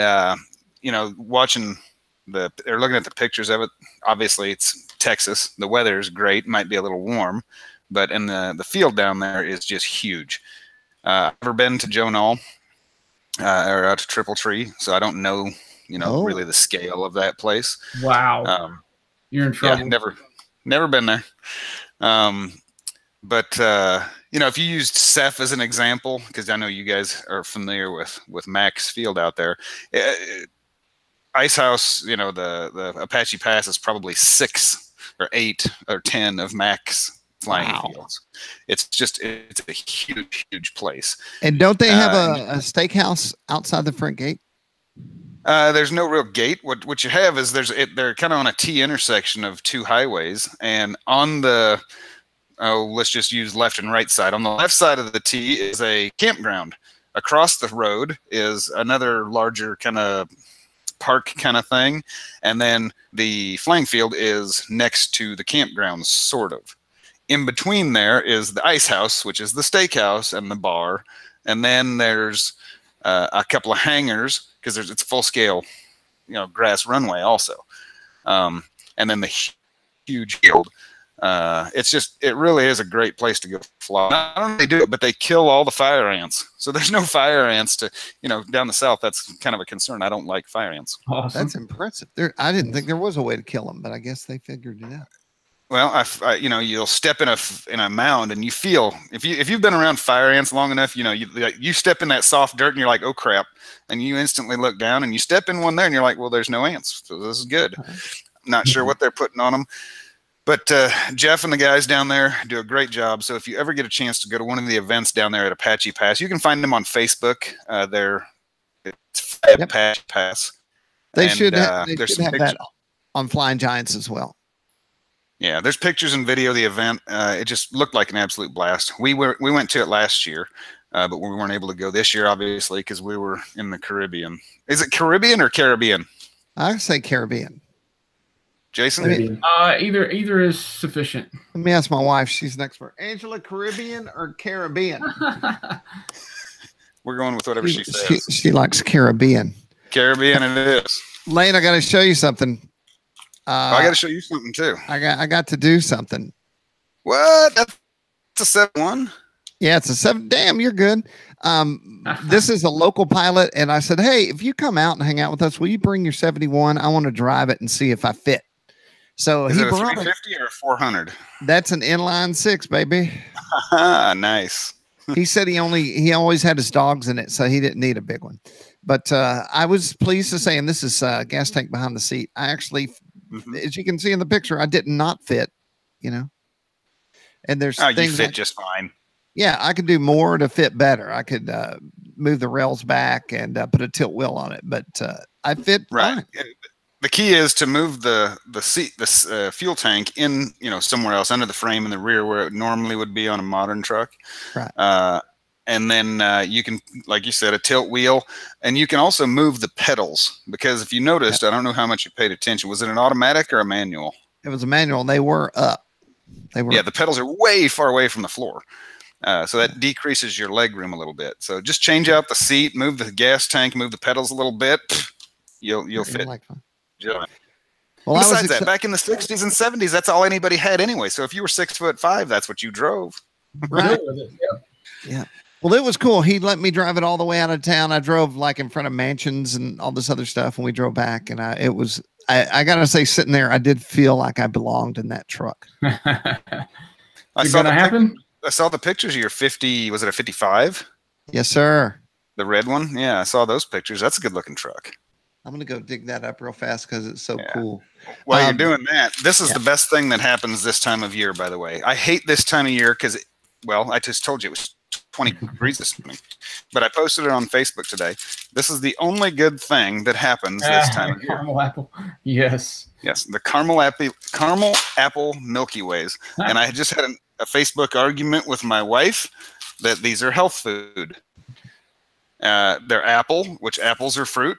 watching or looking at the pictures of it, obviously it's Texas. The weather is great. Might be a little warm. But in the field down there is just huge. I've never been to Joe Nall or out to Triple Tree, so I don't know, really the scale of that place. Wow, you're in trouble. Yeah, never been there. But if you used Ceph as an example, because I know you guys are familiar with Max Field out there, Ice House, the Apache Pass is probably 6 or 8 or 10 of Max flying fields. It's a huge place. And don't they have a steakhouse outside the front gate? There's no real gate. What you have is they're kind of on a T intersection of 2 highways, and on the let's just use left and right side. On the left side of the T is a campground. Across the road is another larger kind of park kind of thing, and then the flying field is next to the campground, sort of. In between there is the Ice House, which is the steakhouse and the bar. And then there's a couple of hangars, because it's a full-scale, grass runway also. And then the huge field. It really is a great place to go fly. Not only do they do it, but they kill all the fire ants. So there's no fire ants down the south. That's kind of a concern. I don't like fire ants. Awesome. That's impressive. I didn't think there was a way to kill them, but I guess they figured it out. Well, you'll step in a mound, and you feel if you've been around fire ants long enough, you step in that soft dirt, and you're like, oh crap, and you instantly look down, and you step in one there, and you're like, well, there's no ants, so this is good. Not sure what they're putting on them, but Jeff and the guys down there do a great job. So if you ever get a chance to go to one of the events down there at Apache Pass, you can find them on Facebook. It's Apache Pass. They should have that on Flying Giants as well. Yeah, there's pictures and video of the event. It just looked like an absolute blast. We went to it last year, but we weren't able to go this year, obviously, because we were in the Caribbean. Is it Caribbean or Caribbean? I say Caribbean. Jason? Either is sufficient. Let me ask my wife. She's an expert. Angela, Caribbean or Caribbean? We're going with whatever she says. She likes Caribbean. Caribbean it is. Lane, I got to show you something. I got to show you something too. I got to do something. What? That's a 7-1? Yeah, it's a 7. Damn, you're good. This is a local pilot, and I said, hey, if you come out and hang out with us, will you bring your 71? I want to drive it and see if I fit. So is he it a brought 350 or a 400? That's an inline 6, baby. Nice. He said he always had his dogs in it, so he didn't need a big one. But I was pleased to say, and this is gas tank behind the seat. I actually, as you can see in the picture, I did not fit, And there's you fit just fine. Yeah, I could do more to fit better. I could move the rails back and put a tilt wheel on it, but I fit fine. The key is to move the seat, fuel tank in, somewhere else under the frame in the rear where it normally would be on a modern truck. Right. And then you can, like you said, a tilt wheel, and you can also move the pedals, because if you noticed, I don't know how much you paid attention. Was it an automatic or a manual? It was a manual. They were up. They were. Yeah, the pedals are way far away from the floor. So that decreases your leg room a little bit. So just change out the seat, move the gas tank, move the pedals a little bit. You'll fit. Like fun. Yeah. Well, Besides that, back in the 60s and 70s, that's all anybody had anyway. So if you were 6'5", that's what you drove. Right. Yeah. Well, it was cool. He let me drive it all the way out of town. I drove like in front of mansions and all this other stuff when we drove back. And I got to say, sitting there, I did feel like I belonged in that truck. I saw the pictures of your 50. Was it a 55? Yes, sir. The red one? Yeah, I saw those pictures. That's a good looking truck. I'm going to go dig that up real fast because it's so cool. While you're doing that, this is the best thing that happens this time of year, by the way. I hate this time of year because, I just told you it was 20 degrees this morning. But I posted it on Facebook today. This is the only good thing that happens this time of year. Caramel apple. Yes. Yes, the caramel apple Milky Ways. And I just had a Facebook argument with my wife that these are health food. They're apple, which apples are fruit,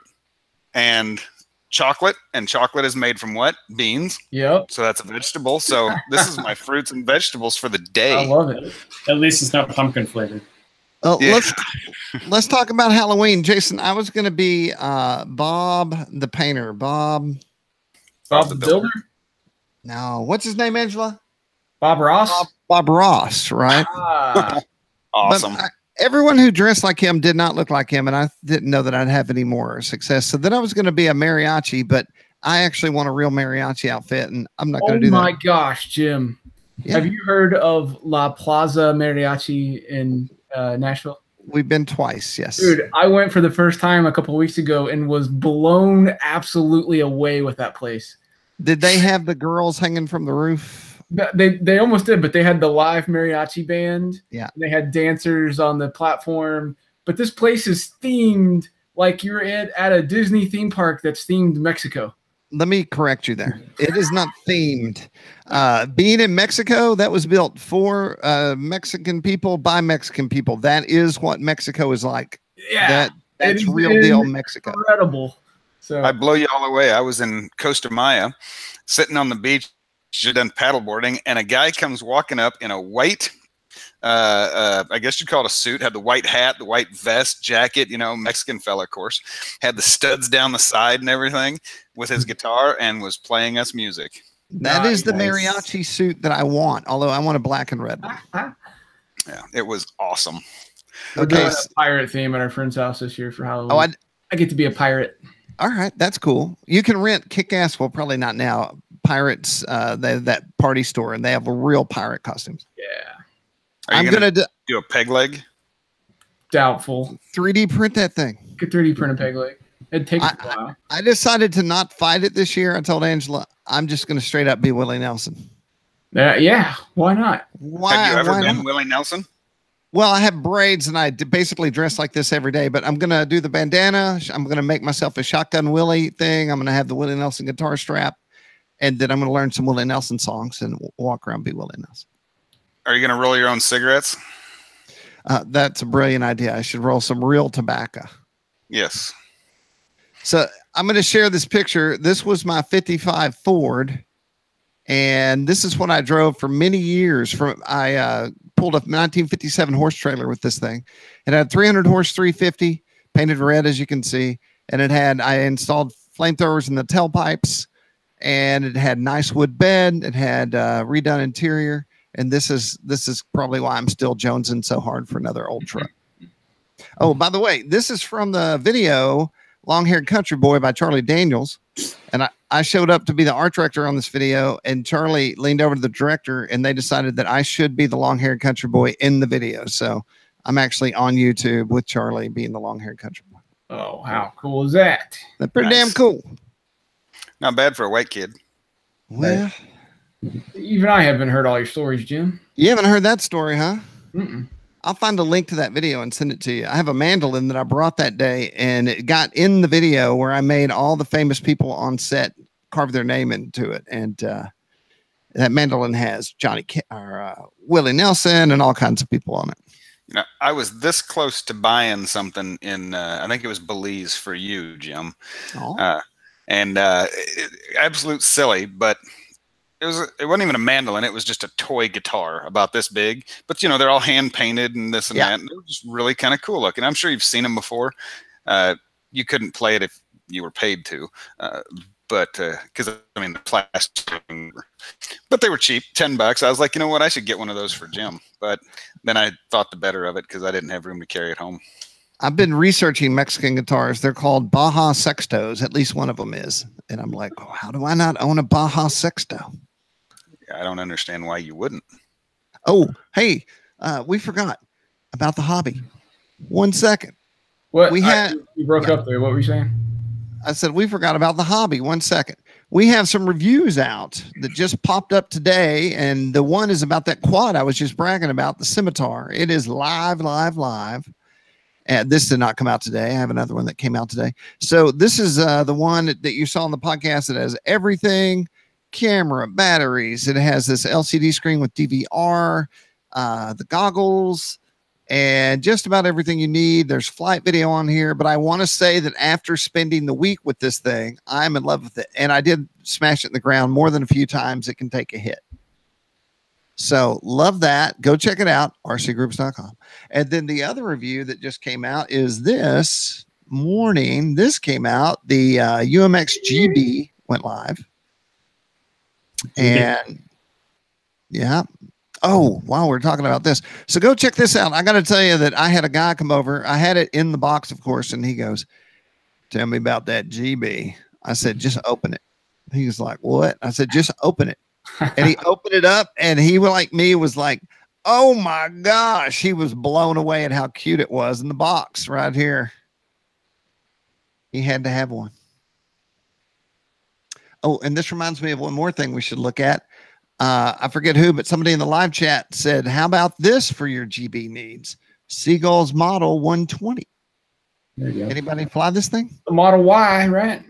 and chocolate is made from what? Beans. Yep. So that's a vegetable. So this is my fruits and vegetables for the day. I love it. At least it's not pumpkin flavored. Let's talk about Halloween. Jason, I was going to be Bob the painter. Bob the builder? No. What's his name, Angela? Bob Ross? Bob Ross, right? Awesome. Everyone who dressed like him did not look like him, and I didn't know that I'd have any more success. So then I was going to be a mariachi, but I actually want a real mariachi outfit, and I'm not going to do that. Oh my gosh, Jim. Yeah. Have you heard of La Plaza Mariachi in Nashville? We've been twice, yes. Dude, I went for the first time a couple of weeks ago and was blown absolutely away with that place. Did they have the girls hanging from the roof? They almost did, but they had the live mariachi band. Yeah. They had dancers on the platform. But this place is themed like you're at a Disney theme park that's themed Mexico. Let me correct you there. It is not themed. Being in Mexico, that was built for Mexican people by Mexican people. That is what Mexico is like. Yeah. That's real deal Mexico. Incredible. So I blow you all away. I was in Costa Maya, sitting on the beach, just done paddleboarding, and a guy comes walking up in a white, I guess you'd call it a suit, had the white hat, the white vest, jacket, Mexican fella, of course, had the studs down the side and everything with his guitar and was playing us music. That is the mariachi suit that I want, although I want a black and red one. Yeah, it was awesome. We're doing a pirate theme at our friend's house this year for Halloween. I get to be a pirate. All right, that's cool. You can rent Kick-Ass, well, probably not now, Pirates, that party store, and they have real pirate costumes. Yeah. I'm going to do a peg leg? Doubtful. 3D print that thing. Could 3D print a peg leg. It takes a while. I decided to not fight it this year. I told Angela, I'm just going to straight up be Willie Nelson. Yeah, why not? Have you ever been Willie Nelson? Well, I have braids, and I basically dress like this every day, but I'm going to do the bandana. I'm going to make myself a Shotgun Willie thing. I'm going to have the Willie Nelson guitar strap, and then I'm going to learn some Willie Nelson songs and walk around be Willie Nelson. Are you going to roll your own cigarettes? That's a brilliant idea. I should roll some real tobacco. Yes. So I'm going to share this picture. This was my 55 Ford, and this is what I drove for many years. I pulled a 1957 horse trailer with this thing. It had 300 horse 350 painted red, as you can see, and I installed flamethrowers in the tailpipes, and it had nice wood bed. It had redone interior, and this is probably why I'm still jonesing so hard for another old truck. Oh, by the way, this is from the video Long-Haired Country Boy by Charlie Daniels. And I showed up to be the art director on this video, and Charlie leaned over to the director, and they decided that I should be the long-haired country boy in the video. So I'm actually on YouTube with Charlie being the long-haired country boy. Oh, how cool is that? That's pretty damn cool. Not bad for a white kid. Well, even I haven't heard all your stories, Jim. You haven't heard that story, huh? Mm-mm. I'll find a link to that video and send it to you. I have a mandolin that I brought that day, and it got in the video where I made all the famous people on set carve their name into it. And that mandolin has Willie Nelson and all kinds of people on it. You know, I was this close to buying something in, I think it was Belize for you, Jim. Oh. Absolute silly, but it wasn't even a mandolin. It was just a toy guitar about this big. But, you know, they're all hand painted and this and that. And they're just really kind of cool looking. I'm sure you've seen them before. You couldn't play it if you were paid to. But because I mean the plastic, but they were cheap, $10. I was like, you know what, I should get one of those for Jim. But then I thought the better of it because I didn't have room to carry it home. I've been researching Mexican guitars. They're called Baja Sextos. At least one of them is, and I'm like, oh, how do I not own a Baja Sexto? I don't understand why you wouldn't. Oh, hey, we forgot about the hobby. 1 second. What you broke up there? What were you saying? I said, we forgot about the hobby. 1 second. We have some reviews out that just popped up today. And the one is about that quad I was just bragging about, the Scimitar. It is live. And this did not come out today. I have another one that came out today. So this is the one that you saw on the podcast that has everything, camera, batteries. It has this LCD screen with DVR, the goggles, and just about everything you need. There's flight video on here, but I want to say that after spending the week with this thing, I'm in love with it. And I did smash it in the ground more than a few times. It can take a hit. So love that. Go check it out, rcgroups.com. And then the other review that just came out is this morning. This came out. The UMX GB went live. And yeah. Oh, wow, we're talking about this. So go check this out. I got to tell you that I had a guy come over. I had it in the box, of course, and he goes, tell me about that GB. I said, just open it. He was like, what? I said, just open it. And he opened it up, and he, like me, was like, oh, my gosh. He was blown away at how cute it was in the box right here. He had to have one. Oh, and this reminds me of one more thing we should look at. I forget who, but somebody in the live chat said, how about this for your GB needs? Seagull's Model 120. There you go. Anybody fly this thing? The Model Y, right?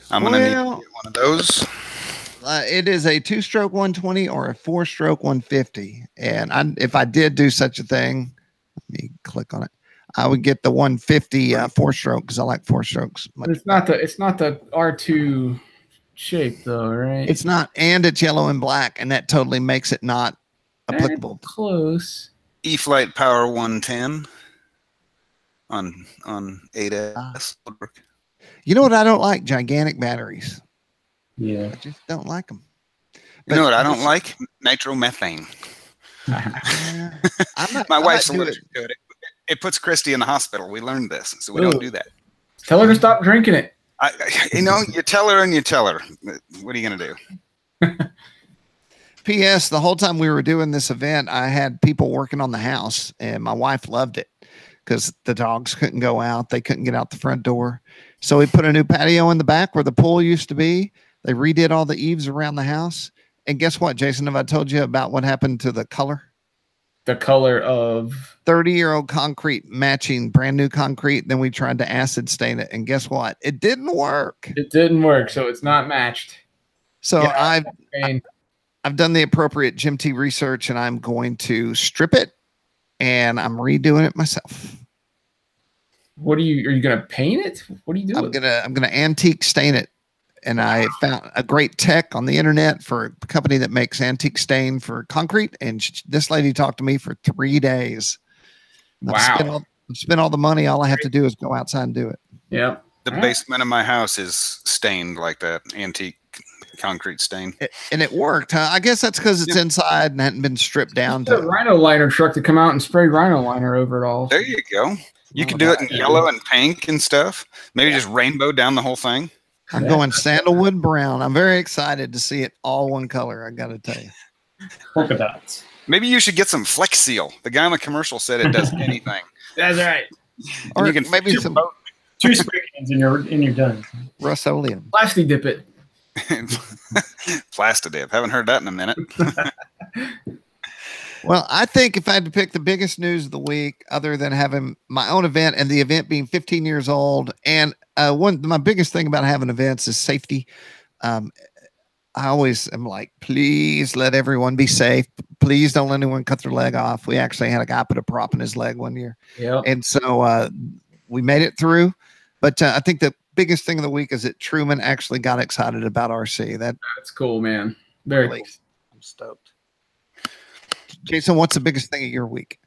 I'm going to need one of those. It is a 2-stroke 120 or a 4-stroke 150. And if I did do such a thing, let me click on it. I would get the 150 4-stroke because I like 4 strokes. It's not the R2 shape though, right? It's not, and it's yellow and black, and that totally makes it not applicable. Close. E-Flight Power 110 on 8S. You know what I don't like? Gigantic batteries. Yeah. I just don't like them. You know what I don't like? Nitromethane. My wife's allergic to it. It puts Christy in the hospital. We learned this, so we don't do that. Tell her to stop drinking it. You tell her and you tell her. What are you going to do? P.S. The whole time we were doing this event, I had people working on the house, and my wife loved it because the dogs couldn't go out. They couldn't get out the front door. So we put a new patio in the back where the pool used to be. They redid all the eaves around the house. And guess what, Jason? Have I told you about what happened to the color? The color of 30-year-old concrete matching brand new concrete. Then we tried to acid stain it. And guess what? It didn't work. It didn't work. So it's not matched. So yeah, I've done the appropriate Jim T research, and I'm going to strip it, and I'm redoing it myself. What are you going to paint it? What are you doing? I'm going to antique stain it. And I found a great tech on the internet for a company that makes antique stain for concrete. And this lady talked to me for 3 days. Wow. I've spent all the money. All I have to do is go outside and do it. Yeah. The basement of my house is stained like that antique concrete stain. And it worked, huh? I guess that's because it's inside and hadn't been stripped down. To a rhino liner truck to come out and spray rhino liner over it all. There you go. You can do it in yellow and pink and stuff. Maybe just rainbow down the whole thing. I'm going sandalwood brown. I'm very excited to see it all one color. I got to tell you. Polka dots. Maybe you should get some Flex Seal. The guy on the commercial said it does anything. That's right. Or you can maybe some 2 spray cans and you're done. Rust-Oleum. Plasti dip it. Plastidip. Haven't heard that in a minute. Well, I think if I had to pick the biggest news of the week, other than having my own event and the event being 15 years old, and my biggest thing about having events is safety. I always am like, please let everyone be safe. Please don't let anyone cut their leg off. We actually had a guy put a prop in his leg one year. Yeah. And so we made it through. But I think the biggest thing of the week is that Truman actually got excited about RC. That's cool, man. Very really, cool. I'm stoked. Jason, what's the biggest thing of your week?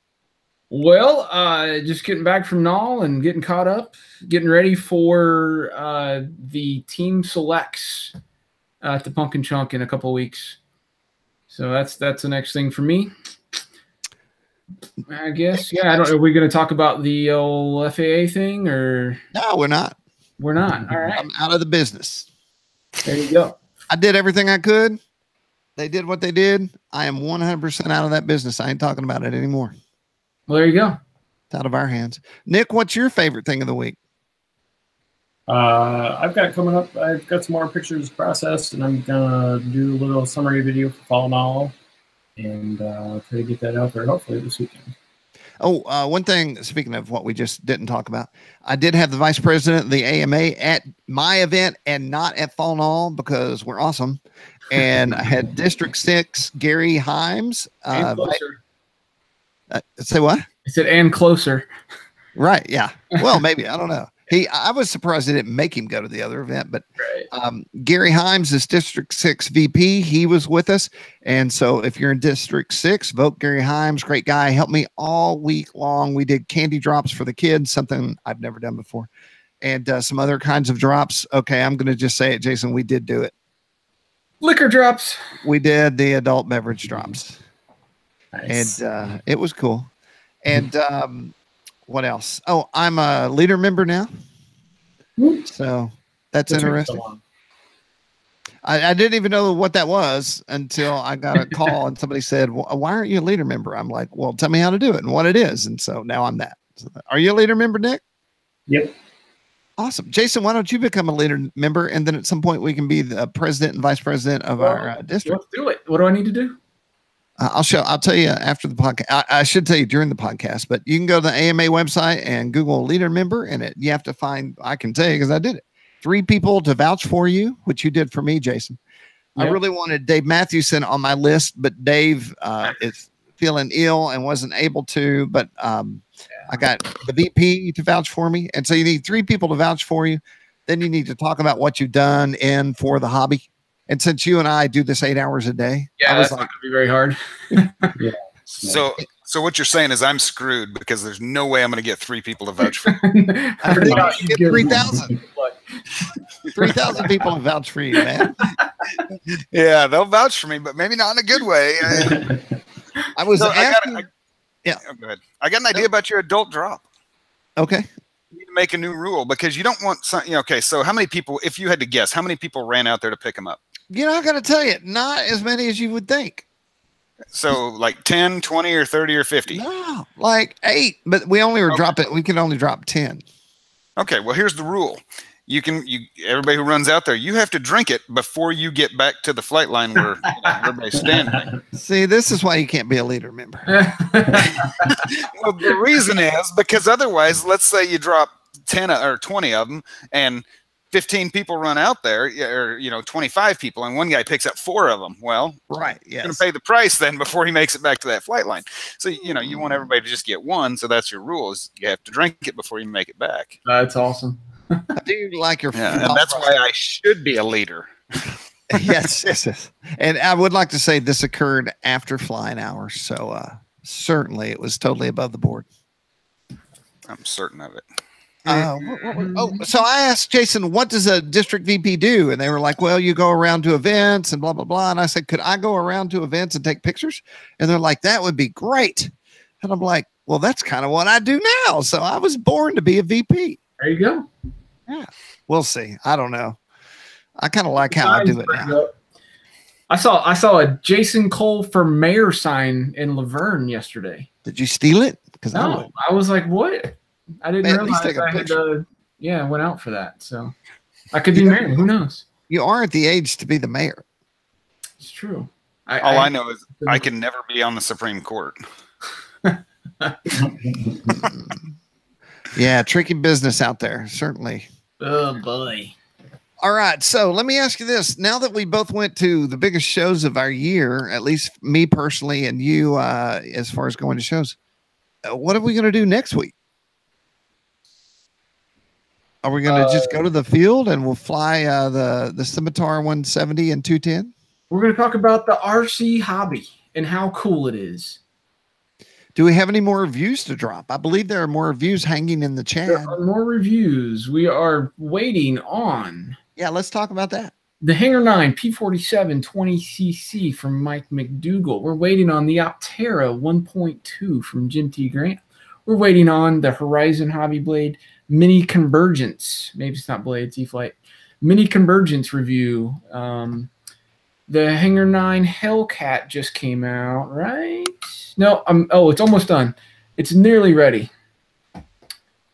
Well, just getting back from Nall and getting caught up, getting ready for the team selects at the Pumpkin Chunk in a couple of weeks. So that's the next thing for me, I guess. Yeah, I don't know. Are we going to talk about the old FAA thing or? No, we're not. We're not. All right. I'm out of the business. There you go. I did everything I could. They did what they did. I am 100% out of that business. I ain't talking about it anymore. Well, there you go. It's out of our hands. Nick, what's your favorite thing of the week? I've got coming up. I've got some more pictures processed, and I'm gonna do a little summary video for Fall Nall, and try to get that out there hopefully this weekend. Oh, one thing, speaking of what we just didn't talk about, I did have the vice president of the AMA at my event and not at Fall Nall because we're awesome. And I had District 6, Gary Himes. And closer. Say what? I said, and closer. Right. Yeah. Well, maybe. I don't know. I was surprised they didn't make him go to the other event, but Gary Himes is District 6 VP. He was with us. And so if you're in District 6, vote Gary Himes. Great guy. Helped me all week long. We did candy drops for the kids, something I've never done before, and some other kinds of drops. Okay, I'm going to just say it, Jason. We did do it. Liquor drops. We did the adult beverage drops. Nice. And it was cool. And what else? Oh, I'm a leader member now. So that's interesting. I didn't even know what that was until I got a call and somebody said, well, why aren't you a leader member? I'm like, well, tell me how to do it and what it is. And so now I'm that. So, are you a leader member, Nick? Yep. Awesome. Jason, why don't you become a leader member? And then at some point we can be the president and vice president of our district. Let's do it. What do I need to do? I'll tell you after the podcast. I should tell you during the podcast, but you can go to the AMA website and Google leader member, and you have to find, I can tell you because I did it, 3 people to vouch for you, which you did for me, Jason. Yep. I really wanted Dave Matthewson on my list, but Dave is feeling ill and wasn't able to, but I got the VP to vouch for me. And so you need 3 people to vouch for you. Then you need to talk about what you've done for the hobby. And since you and I do this 8 hours a day, yeah, that's not going to be very hard. Yeah. So what you're saying is I'm screwed because there's no way I'm going to get 3 people to vouch for me. I think you get 3,000. 3,000 people to vouch for you, man. Yeah, they'll vouch for me, but maybe not in a good way. I was asking. Oh, go ahead. I got an idea about your adult drop. Okay. You need to make a new rule because you don't want some. Okay, so how many people? If you had to guess, how many people ran out there to pick them up? I got to tell you, not as many as you would think. So like 10, 20, or 30, or 50? No, like 8. But we only were dropping. We can only drop 10. Okay, well here's the rule. Everybody who runs out there, you have to drink it before you get back to the flight line where everybody's standing. See, this is why you can't be a leader member. Well, the reason is because otherwise, let's say you drop 10 or 20 of them and 15 people run out there, or 25 people, and one guy picks up 4 of them. Well, right, yes. You're going to pay the price then before he makes it back to that flight line. So, you want everybody to just get one, so that's your rule, is you have to drink it before you make it back. That's awesome. I do like your and that's why I should be a leader. Yes. And I would like to say this occurred after flying hours, so certainly it was totally above the board. I'm certain of it. So I asked Jason, what does a district VP do? And they were like, well, you go around to events and blah, blah, blah. And I said, could I go around to events and take pictures? And they're like, that would be great. And I'm like, well, that's kind of what I do now. So I was born to be a VP. There you go. Yeah, we'll see. I don't know. I kind of like how I do it now. I saw a Jason Cole for mayor sign in Laverne yesterday. Did you steal it? Because no, I was like, what? I didn't realize I had went out for that. So I could be mayor. Who knows? You are at the age to be the mayor. It's true. All I know is I can never be on the Supreme Court. Yeah, tricky business out there, certainly. Oh boy. All right. So let me ask you this. Now that we both went to the biggest shows of our year, at least me personally and you, as far as going to shows, what are we going to do next week? Are we going to just go to the field and we'll fly the Scimitar 170 and 210? We're going to talk about the RC hobby and how cool it is. Do we have any more reviews to drop? I believe there are more reviews hanging in the chat. There are more reviews. We are waiting on. Yeah, let's talk about that. The Hanger 9 P47 20cc from Mike McDougall. We're waiting on the Optera 1.2 from Jim T. Grant. We're waiting on the Horizon Hobby Blade Mini Convergence. Maybe it's not Blade, it's E-Flight. Mini Convergence review. The Hanger 9 Hellcat just came out, right? No, oh, it's almost done. It's nearly ready.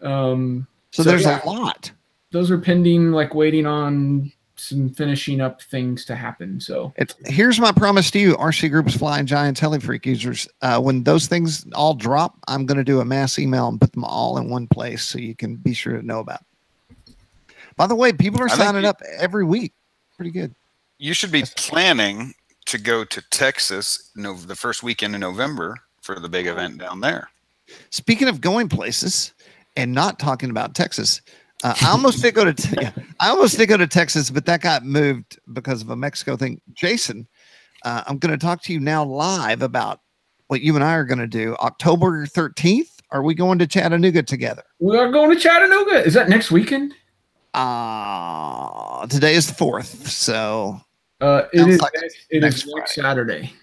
So there's a lot. Those are pending, like waiting on some finishing up things to happen. So here's my promise to you, RC Groups Flying Giants Heli Freak users. When those things all drop, I'm going to do a mass email and put them all in one place so you can be sure to know about it. By the way, people are signing up every week. Pretty good. You should be planning to go to Texas the first weekend in November for the big event down there. Speaking of going places and not talking about Texas, I almost did go to Texas, but that got moved because of a Mexico thing. Jason, I'm going to talk to you now live about what you and I are going to do. October 13th, are we going to Chattanooga together? We are going to Chattanooga. Is that next weekend? Today is the 4th, so it is next Saturday.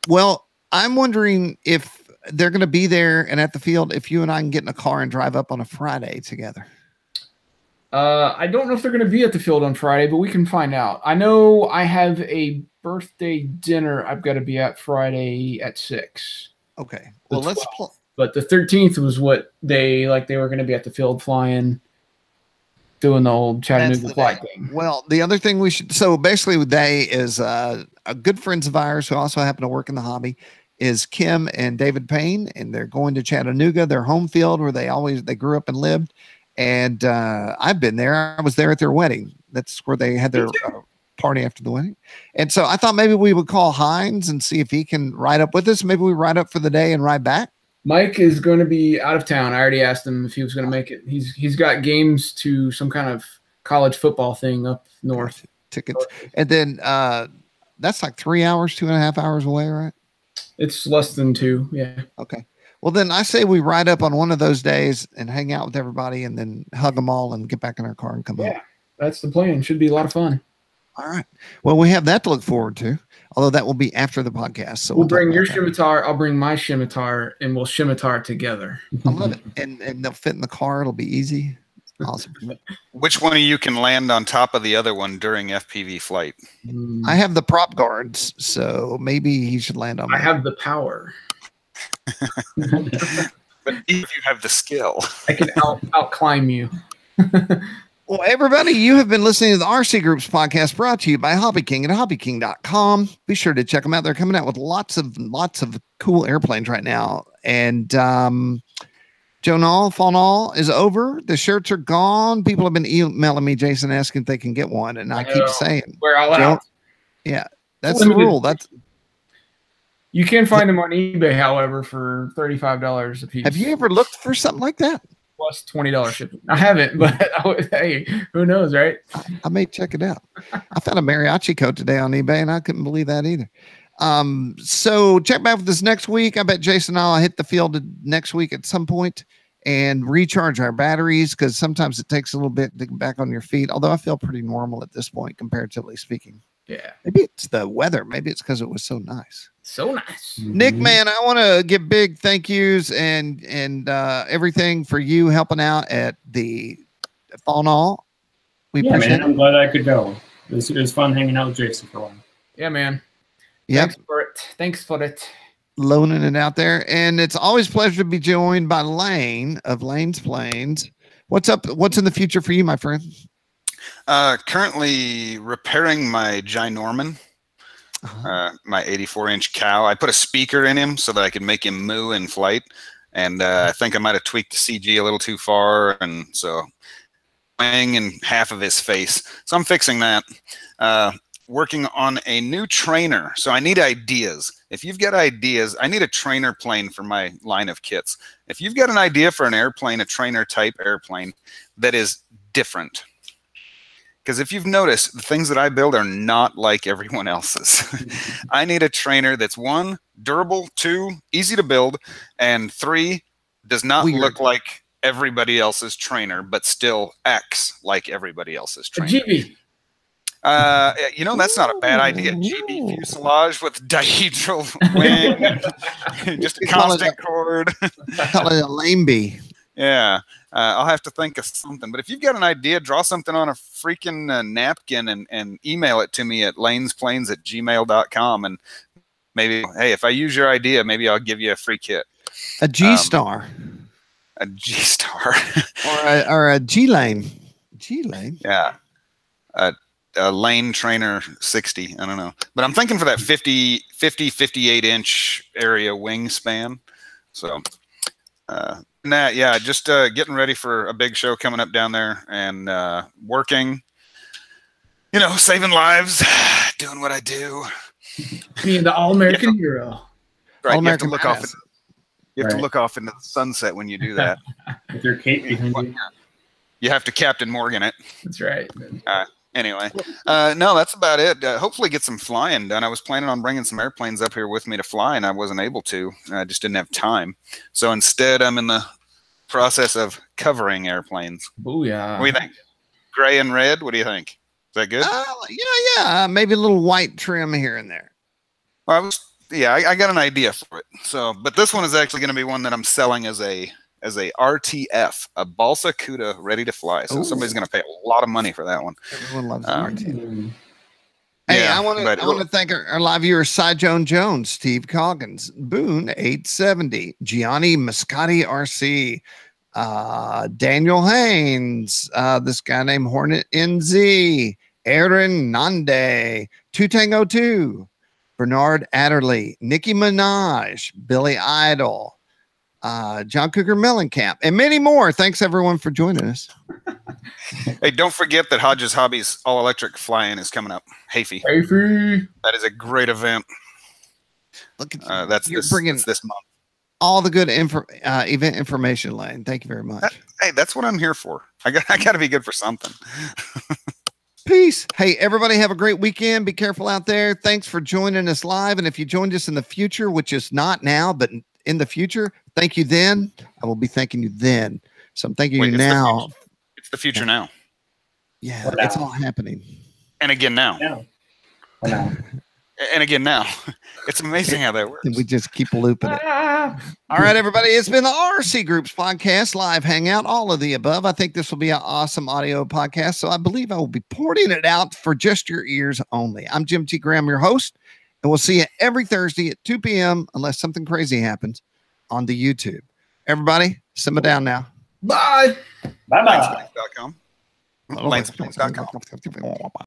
Well, I'm wondering if they're going to be there and at the field, if you and I can get in a car and drive up on a Friday together. I don't know if they're going to be at the field on Friday, but we can find out. I know I have a birthday dinner I've got to be at Friday at 6. Okay. Well, let's but the 13th was what they were going to be at the field flying, doing the old Chattanooga flight thing. Well, the other thing so basically they is a good friends of ours who also happen to work in the hobby is Kim and David Payne, and they're going to Chattanooga, their home field where they grew up and lived. And I've been there. I was there at their wedding. That's where they had their party after the wedding. And so I thought maybe we would call Hines and see if he can ride up with us. Maybe we ride up for the day and ride back. Mike is going to be out of town. I already asked him if he was going to make it. He's got games to some kind of college football thing up north. Tickets. And then that's like 3 hours, 2.5 hours away, right? It's less than 2. Yeah. Okay. Well, then I say we ride up on one of those days and hang out with everybody and then hug them all and get back in our car and come home. Yeah, that's the plan. Should be a lot of fun. All right. Well, we have that to look forward to, although that will be after the podcast. So we'll bring your scimitar. I'll bring my scimitar, and we'll scimitar together. I love it. And they'll fit in the car. It'll be easy. Awesome. Which one of you can land on top of the other one during FPV flight? I have the prop guards, so maybe he should land on me. I have the power. But if you have the skill, I can out climb you. Well, everybody, you have been listening to the RC Groups podcast brought to you by HobbyKing at hobbyking.com. Be sure to check them out. They're coming out with lots of cool airplanes right now. And Joe Nall, Fall Nall is over. The shirts are gone. People have been emailing me, Jason, asking if they can get one. And I keep saying, we're all out. Yeah, that's the rule. You can find them on eBay, however, for $35 a piece. Have you ever looked for something like that? Plus $20 shipping. I haven't, but hey, who knows, right? I may check it out. I found a mariachi coat today on eBay, and I couldn't believe that either. So check back with us next week. I bet Jason and I'll hit the field next week at some point and recharge our batteries, because sometimes it takes a little bit to get back on your feet, although I feel pretty normal at this point, comparatively speaking. Yeah. Maybe it's the weather. Maybe it's because it was so nice. So nice. Nick, man, I want to give big thank yous and everything for you helping out at the Fall Nall. Man, I'm glad I could go. It was fun hanging out with Jason for a while. Yeah, man. Yep. Thanks for it. Loaning it out there. And it's always a pleasure to be joined by Lane of Lane's Planes. What's up? What's in the future for you, my friend? Currently repairing my Ginorman, my 84-inch cow. I put a speaker in him so that I could make him moo in flight, and I think I might have tweaked the CG a little too far, and so weighing in half of his face. So I'm fixing that. Working on a new trainer. So I need ideas. If you've got ideas, I need a trainer plane for my line of kits. If you've got an idea for an airplane, a trainer type airplane that is different. Because if you've noticed, the things that I build are not like everyone else's. I need a trainer that's 1, durable, 2, easy to build, and 3, does not look like everybody else's trainer, but still acts like everybody else's trainer. A GB. You know, that's not a bad idea. GB fuselage with dihedral wing, just a constant cord. Call it a lame bee. Yeah, I'll have to think of something. But if you've got an idea, draw something on a freaking napkin and email it to me at lanesplanes@gmail.com. And maybe, hey, if I use your idea, maybe I'll give you a free kit. A G-Star. A G-Star. or a G-Lane. G-Lane? Yeah. A lane trainer 60. I don't know. But I'm thinking for that 58-inch area wingspan. So, yeah, just getting ready for a big show coming up down there and working, you know, saving lives, doing what I do. Being the all-American hero. Right, you have to look off. You have to look off into the sunset when you do that. With your cape behind you. You have to Captain Morgan it. That's right. Anyway, no, that's about it. Hopefully get some flying done. I was planning on bringing some airplanes up here with me to fly, and I wasn't able to. I just didn't have time. So instead, I'm in the process of covering airplanes. Booyah. What do you think? Gray and red? What do you think? Is that good? Yeah. Maybe a little white trim here and there. Well, I got an idea for it. So, but this one is actually going to be one that I'm selling as a RTF, a balsa cuda ready to fly. So somebody's going to pay a lot of money for that one. Everyone loves RTF. Hey, I want to thank our live viewers: Cy Jones, Steve Coggins, Boone 870, Gianni Mascotti RC, Daniel Haynes, this guy named Hornet NZ, Aaron Nande, 2Tango2, Bernard Adderley, Nicki Minaj, Billy Idol, John Cougar Mellencamp, and many more. Thanks everyone for joining us. Hey, don't forget that Hodges Hobbies All Electric Fly-In is coming up. Hayfie. That is a great event. Look at that's this month. All the good event information, Lane. Thank you very much. Hey, that's what I'm here for. I got to be good for something. Peace. Hey, everybody have a great weekend. Be careful out there. Thanks for joining us live. And if you joined us in the future, which is not now, but in the future, thank you then. I will be thanking you then. So I'm thanking you now. It's the future now. Yeah, it's all happening. And again now. And again now. It's amazing how that works. And we just keep looping it. All right, everybody. It's been the RC Groups podcast, live hangout, all of the above. I think this will be an awesome audio podcast. So I believe I will be porting it out for just your ears only. I'm Jim T. Graham, your host. And we'll see you every Thursday at 2 p.m. unless something crazy happens on the YouTube. Everybody, simmer down now. Bye. Bye-bye. Lanesplanes.com. Lanesplanes.com.